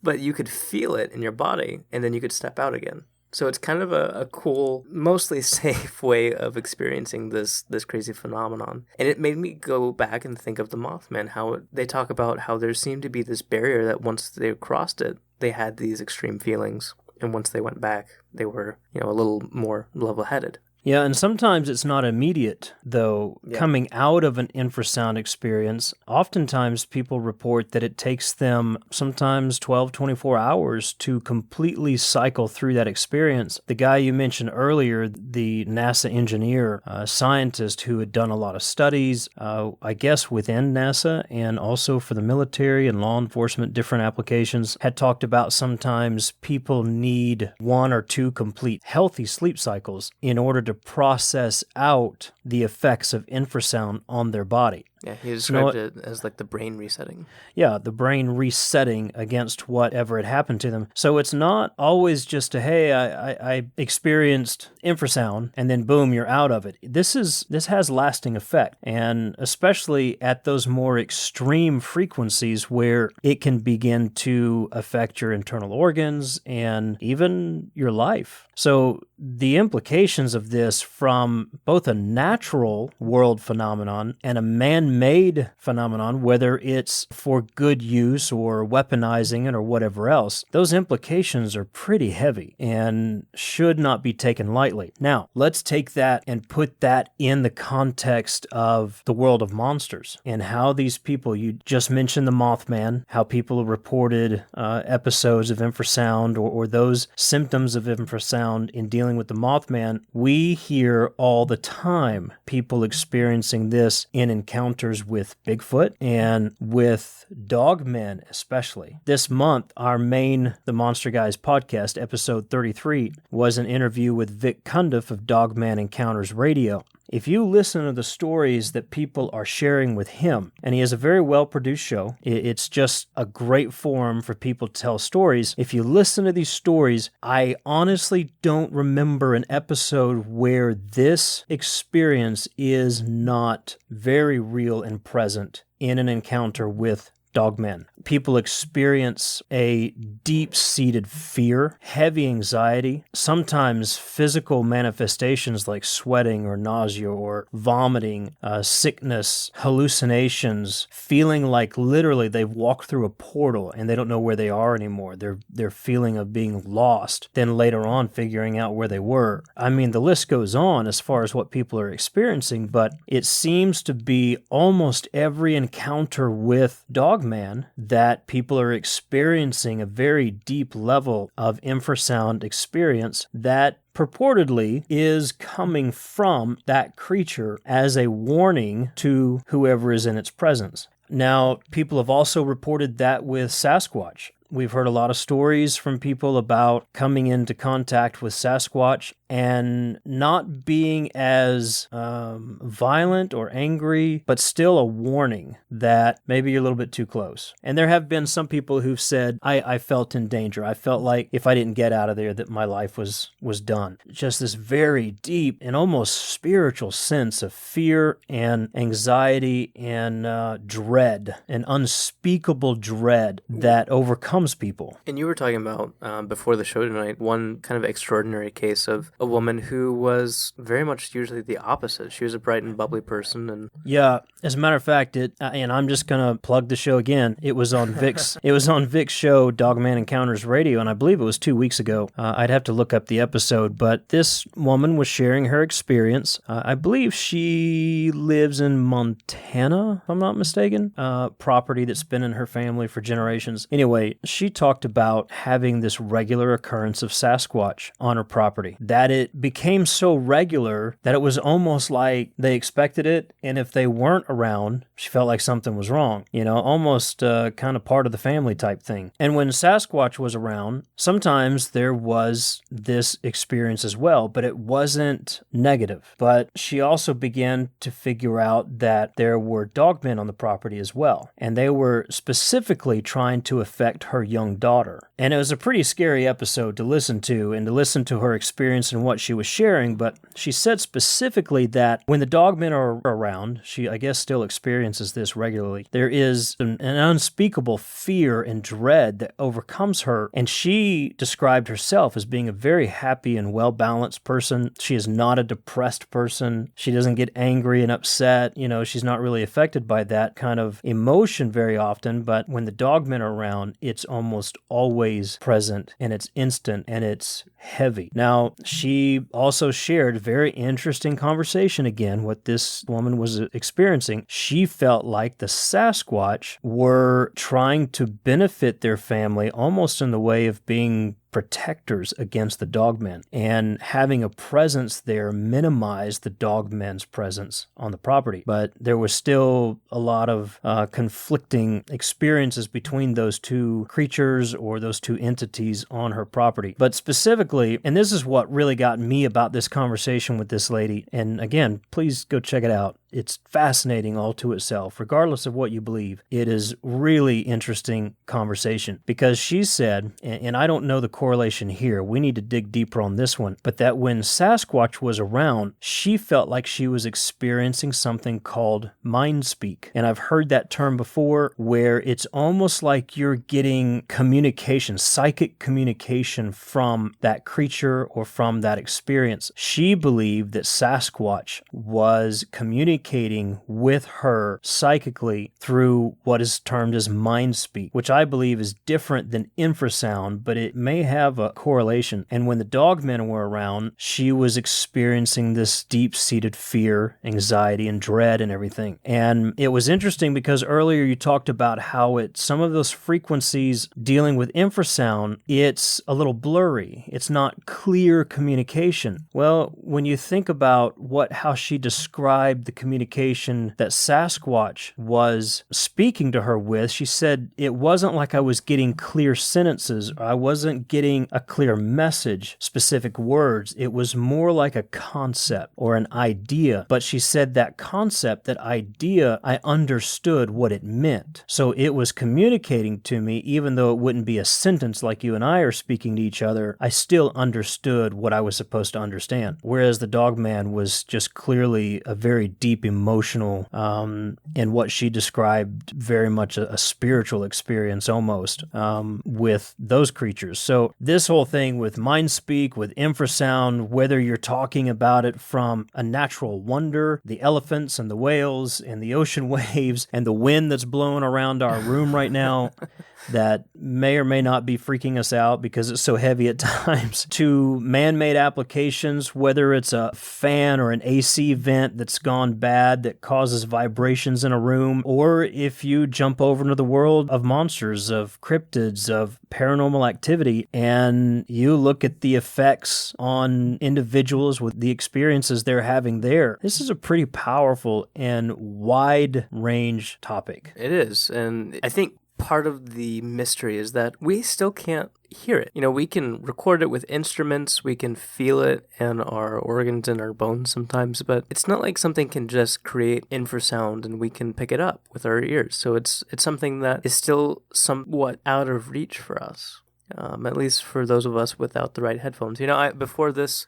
Speaker 3: But you could feel it in your body, and then you could step out again. So it's kind of a cool, mostly safe way of experiencing this crazy phenomenon. And it made me go back and think of the Mothman, how they talk about how there seemed to be this barrier that once they crossed it, they had these extreme feelings. And once they went back, they were, a little more level-headed.
Speaker 2: Yeah, and sometimes it's not immediate, though. Yeah. Coming out of an infrasound experience, oftentimes people report that it takes them sometimes 12, 24 hours to completely cycle through that experience. The guy you mentioned earlier, the NASA engineer, scientist who had done a lot of studies, I guess within NASA and also for the military and law enforcement, different applications, had talked about sometimes people need 1 or 2 complete healthy sleep cycles in order to process out the effects of infrasound on their body.
Speaker 3: Yeah, he described it as like the brain resetting.
Speaker 2: Yeah, the brain resetting against whatever had happened to them. So it's not always just I experienced infrasound and then boom, you're out of it. This has lasting effect, and especially at those more extreme frequencies where it can begin to affect your internal organs and even your life. So the implications of this from both a natural world phenomenon and a man-made phenomenon, whether it's for good use or weaponizing it or whatever else, those implications are pretty heavy and should not be taken lightly. Now, let's take that and put that in the context of the world of monsters and how these people, you just mentioned the Mothman, how people reported episodes of infrasound or those symptoms of infrasound in dealing with the Mothman. We hear all the time people experiencing this in encounters with Bigfoot and with Dogmen especially. This month, our main The Monster Guys podcast, episode 33, was an interview with Vic Cundiff of Dogman Encounters Radio. If you listen to the stories that people are sharing with him, and he has a very well-produced show, it's just a great forum for people to tell stories. If you listen to these stories, I honestly don't remember an episode where this experience is not very real and present in an encounter with Dogmen. People experience a deep-seated fear, heavy anxiety, sometimes physical manifestations like sweating or nausea or vomiting, sickness, hallucinations, feeling like literally they've walked through a portal and they don't know where they are anymore. Their feeling of being lost, then later on figuring out where they were. I mean, the list goes on as far as what people are experiencing, but it seems to be almost every encounter with Dogman that people are experiencing a very deep level of infrasound experience that purportedly is coming from that creature as a warning to whoever is in its presence. Now, people have also reported that with Sasquatch. We've heard a lot of stories from people about coming into contact with Sasquatch and not being as violent or angry, but still a warning that maybe you're a little bit too close. And there have been some people who've said, I felt in danger. I felt like if I didn't get out of there that my life was done. Just this very deep and almost spiritual sense of fear and anxiety and dread, an unspeakable dread that overcomes people.
Speaker 3: And you were talking about, before the show tonight, one kind of extraordinary case of a woman who was very much usually the opposite. She was a bright and bubbly person. And
Speaker 2: yeah, as a matter of fact, and I'm just going to plug the show again. It was on Vic's show, Dogman Encounters Radio, and I believe it was 2 weeks ago. I'd have to look up the episode, but this woman was sharing her experience. I believe she lives in Montana, if I'm not mistaken, property that's been in her family for generations. Anyway, she talked about having this regular occurrence of Sasquatch on her property, that it became so regular that it was almost like they expected it, and if they weren't around, she felt like something was wrong, almost kind of part of the family type thing. And when Sasquatch was around, sometimes there was this experience as well, but it wasn't negative. But she also began to figure out that there were dogmen on the property as well, and they were specifically trying to affect her young daughter. And it was a pretty scary episode to listen to, and to listen to her experience and what she was sharing, but she said specifically that when the dogmen are around, she, I guess, still experiences this regularly, there is an unspeakable fear and dread that overcomes her, and she described herself as being a very happy and well-balanced person. She is not a depressed person. She doesn't get angry and upset. She's not really affected by that kind of emotion very often, but when the dogmen are around, it's almost always present, and it's instant, and it's heavy. Now, she also shared a very interesting conversation again, what this woman was experiencing. She felt like the Sasquatch were trying to benefit their family almost in the way of being protectors against the dogmen, and having a presence there minimized the dogmen's presence on the property. But there was still a lot of conflicting experiences between those two creatures or those two entities on her property. But specifically, and this is what really got me about this conversation with this lady, and again, please go check it out. It's fascinating all to itself, regardless of what you believe. It is really interesting conversation, because she said, and I don't know the correlation here, we need to dig deeper on this one, but that when Sasquatch was around, she felt like she was experiencing something called mind speak. And I've heard that term before, where it's almost like you're getting communication, psychic communication from that creature or from that experience. She believed that Sasquatch was communicating with her psychically through what is termed as mind speak, which I believe is different than infrasound, but it may have a correlation. And when the dogmen were around, she was experiencing this deep-seated fear, anxiety, and dread and everything. And it was interesting because earlier you talked about how some of those frequencies dealing with infrasound, it's a little blurry. It's not clear communication. Well, when you think about how she described the communication that Sasquatch was speaking to her with, she said it wasn't like I was getting clear sentences, or I wasn't getting a clear message, specific words. It was more like a concept or an idea. But she said that concept, that idea, I understood what it meant. So it was communicating to me, even though it wouldn't be a sentence like you and I are speaking to each other, I still understood what I was supposed to understand. Whereas the dogman was just clearly a very deep emotional, and what she described very much a spiritual experience almost with those creatures. So this whole thing with mind speak, with infrasound, whether you're talking about it from a natural wonder, the elephants and the whales and the ocean waves and the wind that's blowing around our room right now, that may or may not be freaking us out because it's so heavy at times, to man-made applications, whether it's a fan or an AC vent that's gone bad that causes vibrations in a room, or if you jump over into the world of monsters, of cryptids, of paranormal activity, and you look at the effects on individuals with the experiences they're having there. This is a pretty powerful and wide range topic.
Speaker 3: It is, and I think part of the mystery is that we still can't hear it. You know, we can record it with instruments, we can feel it in our organs and our bones sometimes, but it's not like something can just create infrasound and we can pick it up with our ears. So it's something that is still somewhat out of reach for us, at least for those of us without the right headphones. You know, before this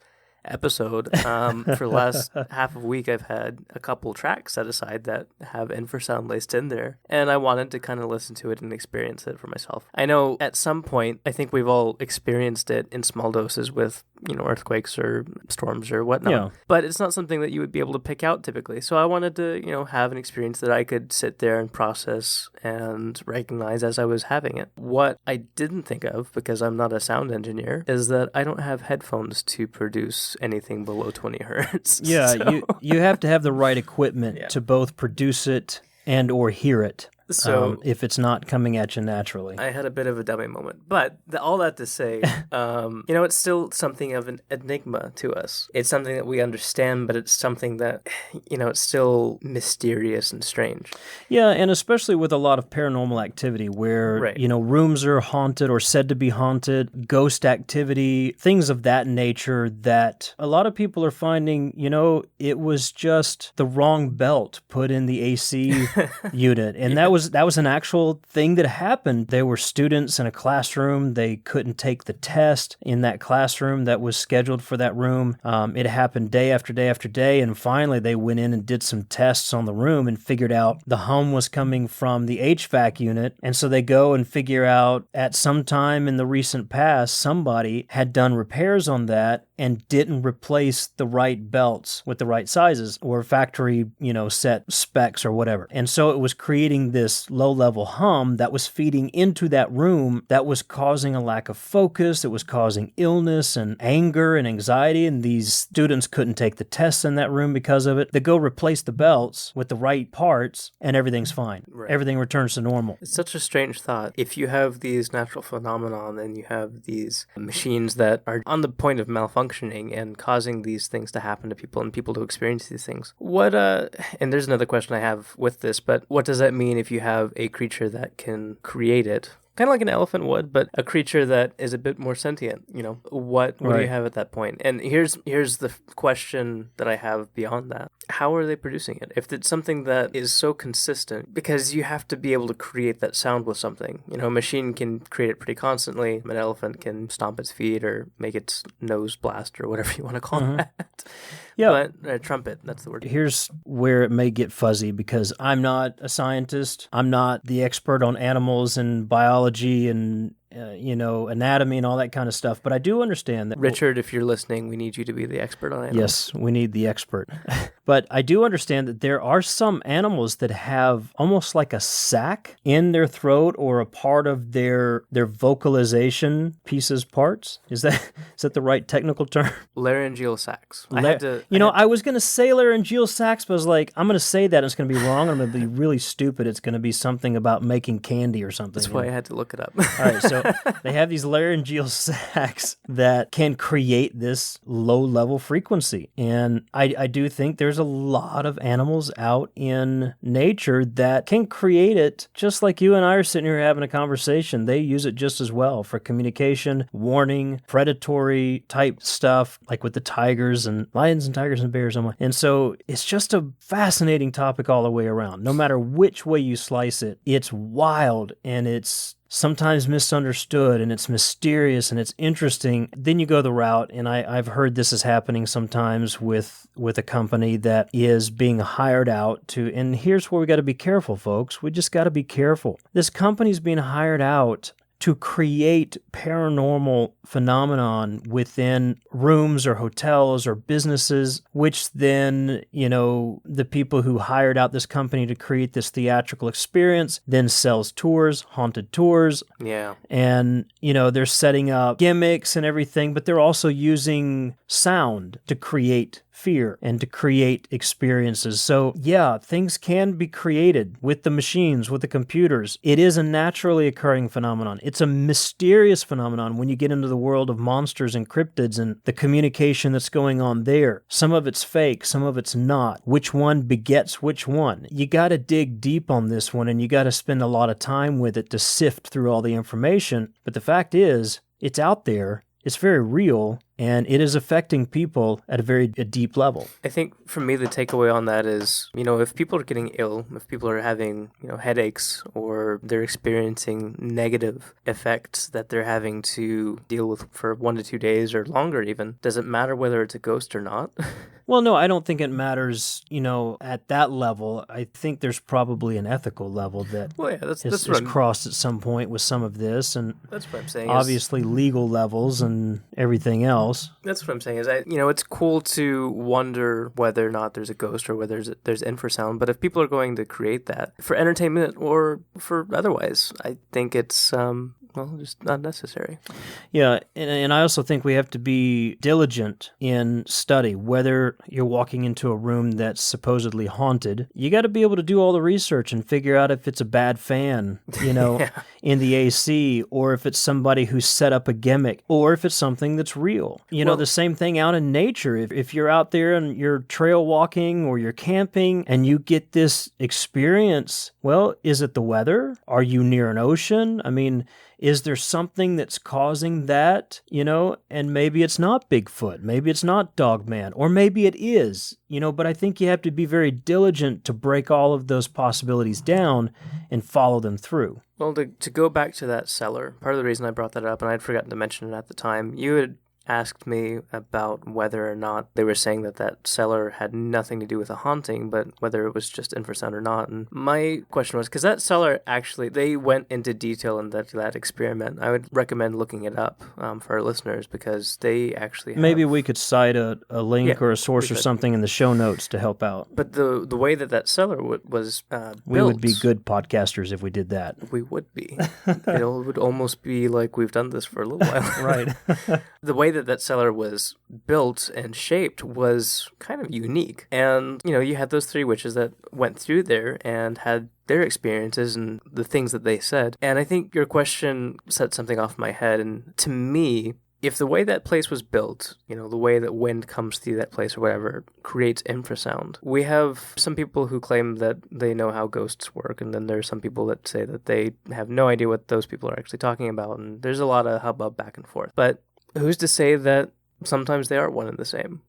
Speaker 3: episode, for the last half of a week, I've had a couple tracks set aside that have infrasound laced in there, and I wanted to kind of listen to it and experience it for myself. I know at some point, I think we've all experienced it in small doses with, you know, earthquakes or storms or whatnot,
Speaker 2: Yeah.
Speaker 3: but it's not something that you would be able to pick out typically. So I wanted to, you know, have an experience that I could sit there and process and recognize as I was having it. What I didn't think of, because I'm not a sound engineer, is that I don't have headphones to produce anything below 20 hertz.
Speaker 2: Yeah,
Speaker 3: So-
Speaker 2: you have to have the right equipment to both produce it and or hear it.
Speaker 3: So
Speaker 2: if it's not coming at you naturally.
Speaker 3: I had a bit of a dummy moment, but all that to say, you know, it's still something of an enigma to us. It's something that we understand, but it's something that, you know, it's still mysterious and strange.
Speaker 2: Yeah, and especially with a lot of paranormal activity where,
Speaker 3: Right.
Speaker 2: you know, rooms are haunted or said to be haunted, ghost activity, things of that nature that a lot of people are finding, you know, it was just the wrong belt put in the AC unit. And that was an actual thing that happened. There were students in a classroom. They couldn't take the test in that classroom that was scheduled for that room. It happened day after day after day. And finally, they went in and did some tests on the room and figured out the hum was coming from the HVAC unit. And so they go and figure out at some time in the recent past, somebody had done repairs on that and didn't replace the right belts with the right sizes or factory, you know, set specs or whatever. And so it was creating this low-level hum that was feeding into that room that was causing a lack of focus. It was causing illness and anger and anxiety, and these students couldn't take the tests in that room because of it. They go replace the belts with the right parts, and everything's fine.
Speaker 3: Right.
Speaker 2: Everything returns to normal.
Speaker 3: It's such a strange thought. If you have these natural phenomena and you have these machines that are on the point of malfunctioning and causing these things to happen to people and people to experience these things, what, and there's another question I have with this, but what does that mean if you have a creature that can create it? Kind of like an elephant would, but a creature that is a bit more sentient, you know, what do you have at that point? And here's the question that I have beyond that. How are they producing it? If it's something that is so consistent, because you have to be able to create that sound with something. You know, a machine can create it pretty constantly. An elephant can stomp its feet or make its nose blast or whatever you want to call that.
Speaker 2: Yeah.
Speaker 3: But trumpet, that's the word.
Speaker 2: Here's where it may get fuzzy because I'm not a scientist. I'm not the expert on animals and biology and you know, anatomy and all that kind of stuff. But I do understand that...
Speaker 3: Richard, if you're listening, we need you to be the expert on animals.
Speaker 2: Yes, we need the expert. But I do understand that there are some animals that have almost like a sac in their throat or a part of their vocalization pieces parts. Is that the right technical term?
Speaker 3: Laryngeal sacs.
Speaker 2: I was going to say laryngeal sacs, but I was like, I'm going to say that and it's going to be wrong. I'm going to be really stupid. It's going to be something about making candy or something.
Speaker 3: That's why I had to look it up.
Speaker 2: All right, so they have these laryngeal sacs that can create this low-level frequency. And I do think there's a lot of animals out in nature that can create it, just like you and I are sitting here having a conversation. They use it just as well for communication, warning, predatory type stuff, like with the tigers and lions and tigers and bears. And so it's just a fascinating topic all the way around. No matter which way you slice it, it's wild and it's sometimes misunderstood and it's mysterious and it's interesting. Then you go the route, and I've heard this is happening sometimes with a company that is being hired out to, and here's where we got to be careful, folks. We just got to be careful. This company's being hired out to create paranormal phenomenon within rooms or hotels or businesses, which then, the people who hired out this company to create this theatrical experience then sells tours, haunted tours.
Speaker 3: Yeah.
Speaker 2: And, they're setting up gimmicks and everything, but they're also using sound to create fear and to create experiences. So yeah, things can be created with the machines, with the computers. It is a naturally occurring phenomenon. It's a mysterious phenomenon when you get into the world of monsters and cryptids and the communication that's going on there. Some of it's fake, some of it's not. Which one begets which one? You got to dig deep on this one, and you got to spend a lot of time with it to sift through all the information. But the fact is, it's out there. It's very real, and it is affecting people at a very deep level.
Speaker 3: I think for me, the takeaway on that is, if people are getting ill, if people are having, headaches, or they're experiencing negative effects that they're having to deal with for 1 to 2 days or longer even, does it matter whether it's a ghost or not?
Speaker 2: Well, no, I don't think it matters, at that level. I think there's probably an ethical level that is crossed at some point with some of this, and
Speaker 3: that's what I'm saying.
Speaker 2: Obviously legal levels and everything else.
Speaker 3: That's what I'm saying is, it's cool to wonder whether or not there's a ghost or whether there's infrasound, but if people are going to create that for entertainment or for otherwise, I think it's just not necessary.
Speaker 2: Yeah, and I also think we have to be diligent in study. Whether you're walking into a room that's supposedly haunted, you got to be able to do all the research and figure out if it's a bad fan,
Speaker 3: Yeah.
Speaker 2: in the AC, or if it's somebody who set up a gimmick, or if it's something that's real. The same thing out in nature. If you're out there and you're trail walking or you're camping and you get this experience, well, is it the weather? Are you near an ocean? I mean, is there something that's causing that, and maybe it's not Bigfoot, maybe it's not Dogman, or maybe it is, but I think you have to be very diligent to break all of those possibilities down and follow them through.
Speaker 3: Well, to go back to that cellar, part of the reason I brought that up, and I'd forgotten to mention it at the time, you had asked me about whether or not they were saying that cellar had nothing to do with a haunting, but whether it was just infrasound or not. And my question was, because that cellar actually, they went into detail in that experiment. I would recommend looking it up for our listeners, because they actually have...
Speaker 2: Maybe we could cite a link or a source or something in the show notes to help out.
Speaker 3: But the way that cellar was built...
Speaker 2: We would be good podcasters if we did that.
Speaker 3: We would be. It would almost be like we've done this for a little while.
Speaker 2: Right.
Speaker 3: The way that cellar was built and shaped was kind of unique. And, you had those 3 witches that went through there and had their experiences and the things that they said. And I think your question set something off my head. And to me, if the way that place was built, the way that wind comes through that place or whatever, creates infrasound, we have some people who claim that they know how ghosts work, and then there's some people that say that they have no idea what those people are actually talking about, and there's a lot of hubbub back and forth. But who's to say that sometimes they are one and the same,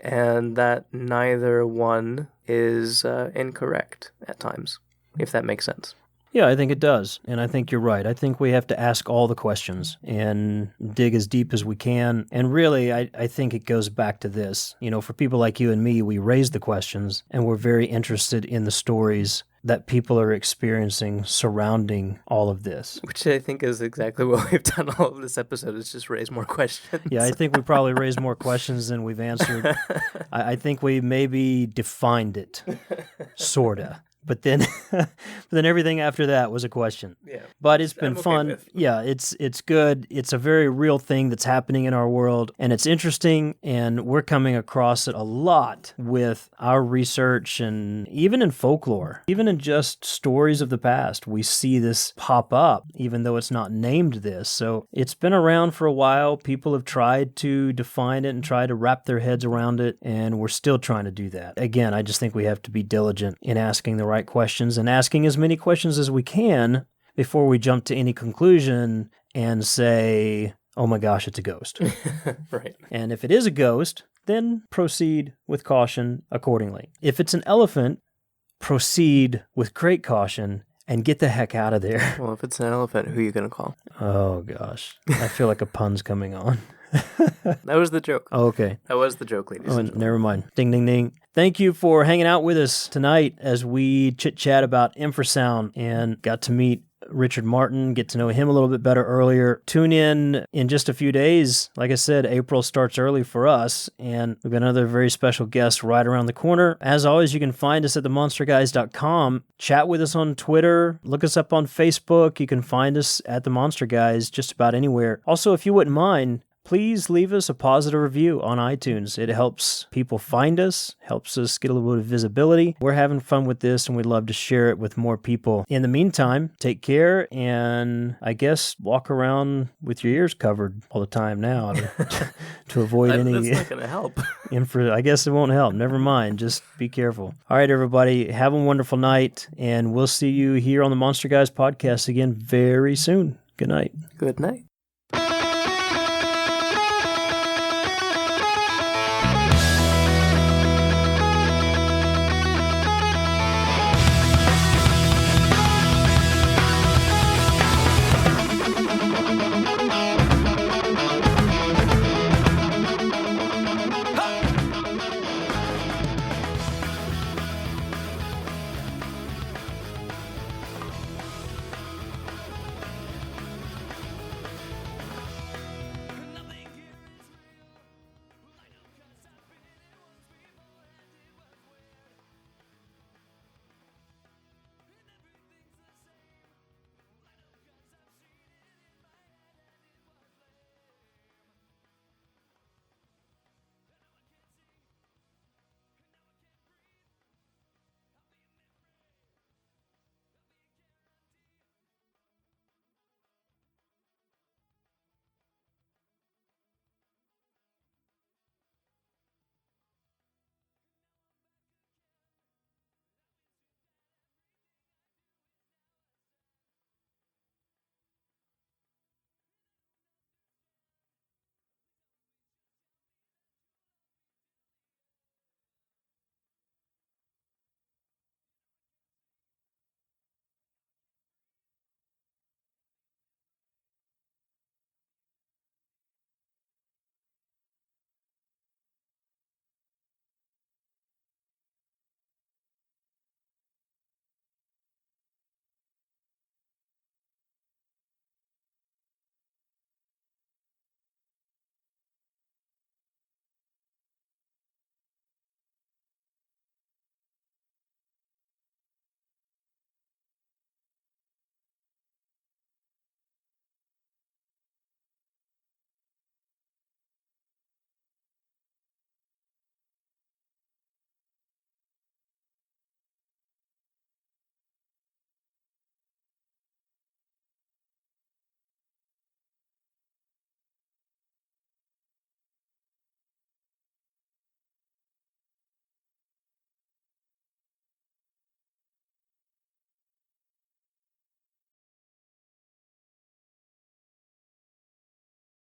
Speaker 3: and that neither one is incorrect at times, if that makes sense?
Speaker 2: Yeah, I think it does, and I think you're right. I think we have to ask all the questions and dig as deep as we can, and really, I think it goes back to this. For people like you and me, we raise the questions, and we're very interested in the stories that people are experiencing surrounding all of this.
Speaker 3: Which I think is exactly what we've done all of this episode, is just raise more questions.
Speaker 2: Yeah, I think we probably raised more questions than we've answered. I think we maybe defined it, sorta. But then everything after that was a question.
Speaker 3: Yeah.
Speaker 2: But it's been fun. Yeah, it's good. It's a very real thing that's happening in our world, and it's interesting, and we're coming across it a lot with our research, and even in folklore, even in just stories of the past, we see this pop up, even though it's not named this. So it's been around for a while. People have tried to define it and try to wrap their heads around it, and we're still trying to do that. Again, I just think we have to be diligent in asking the right questions and asking as many questions as we can before we jump to any conclusion and say, oh my gosh, it's a ghost.
Speaker 3: Right.
Speaker 2: And if it is a ghost, then proceed with caution accordingly. If it's an elephant, proceed with great caution and get the heck out of there.
Speaker 3: Well, if it's an elephant, who are you going to call?
Speaker 2: Oh gosh, I feel like a pun's coming on.
Speaker 3: That was the joke.
Speaker 2: Oh, okay.
Speaker 3: That was the joke, ladies and gentlemen.
Speaker 2: Never mind. Ding, ding, ding. Thank you for hanging out with us tonight as we chit-chat about infrasound and got to meet Richard Martin, get to know him a little bit better earlier. Tune in just a few days. Like I said, April starts early for us, and we've got another very special guest right around the corner. As always, you can find us at themonsterguys.com. Chat with us on Twitter. Look us up on Facebook. You can find us at The Monster Guys just about anywhere. Also, if you wouldn't mind, please leave us a positive review on iTunes. It helps people find us, helps us get a little bit of visibility. We're having fun with this, and we'd love to share it with more people. In the meantime, take care, and I guess walk around with your ears covered all the time now to avoid any...
Speaker 3: That's not going to help.
Speaker 2: I guess it won't help. Never mind. Just be careful. All right, everybody. Have a wonderful night, and we'll see you here on the Monster Guys podcast again very soon. Good night.
Speaker 3: Good night.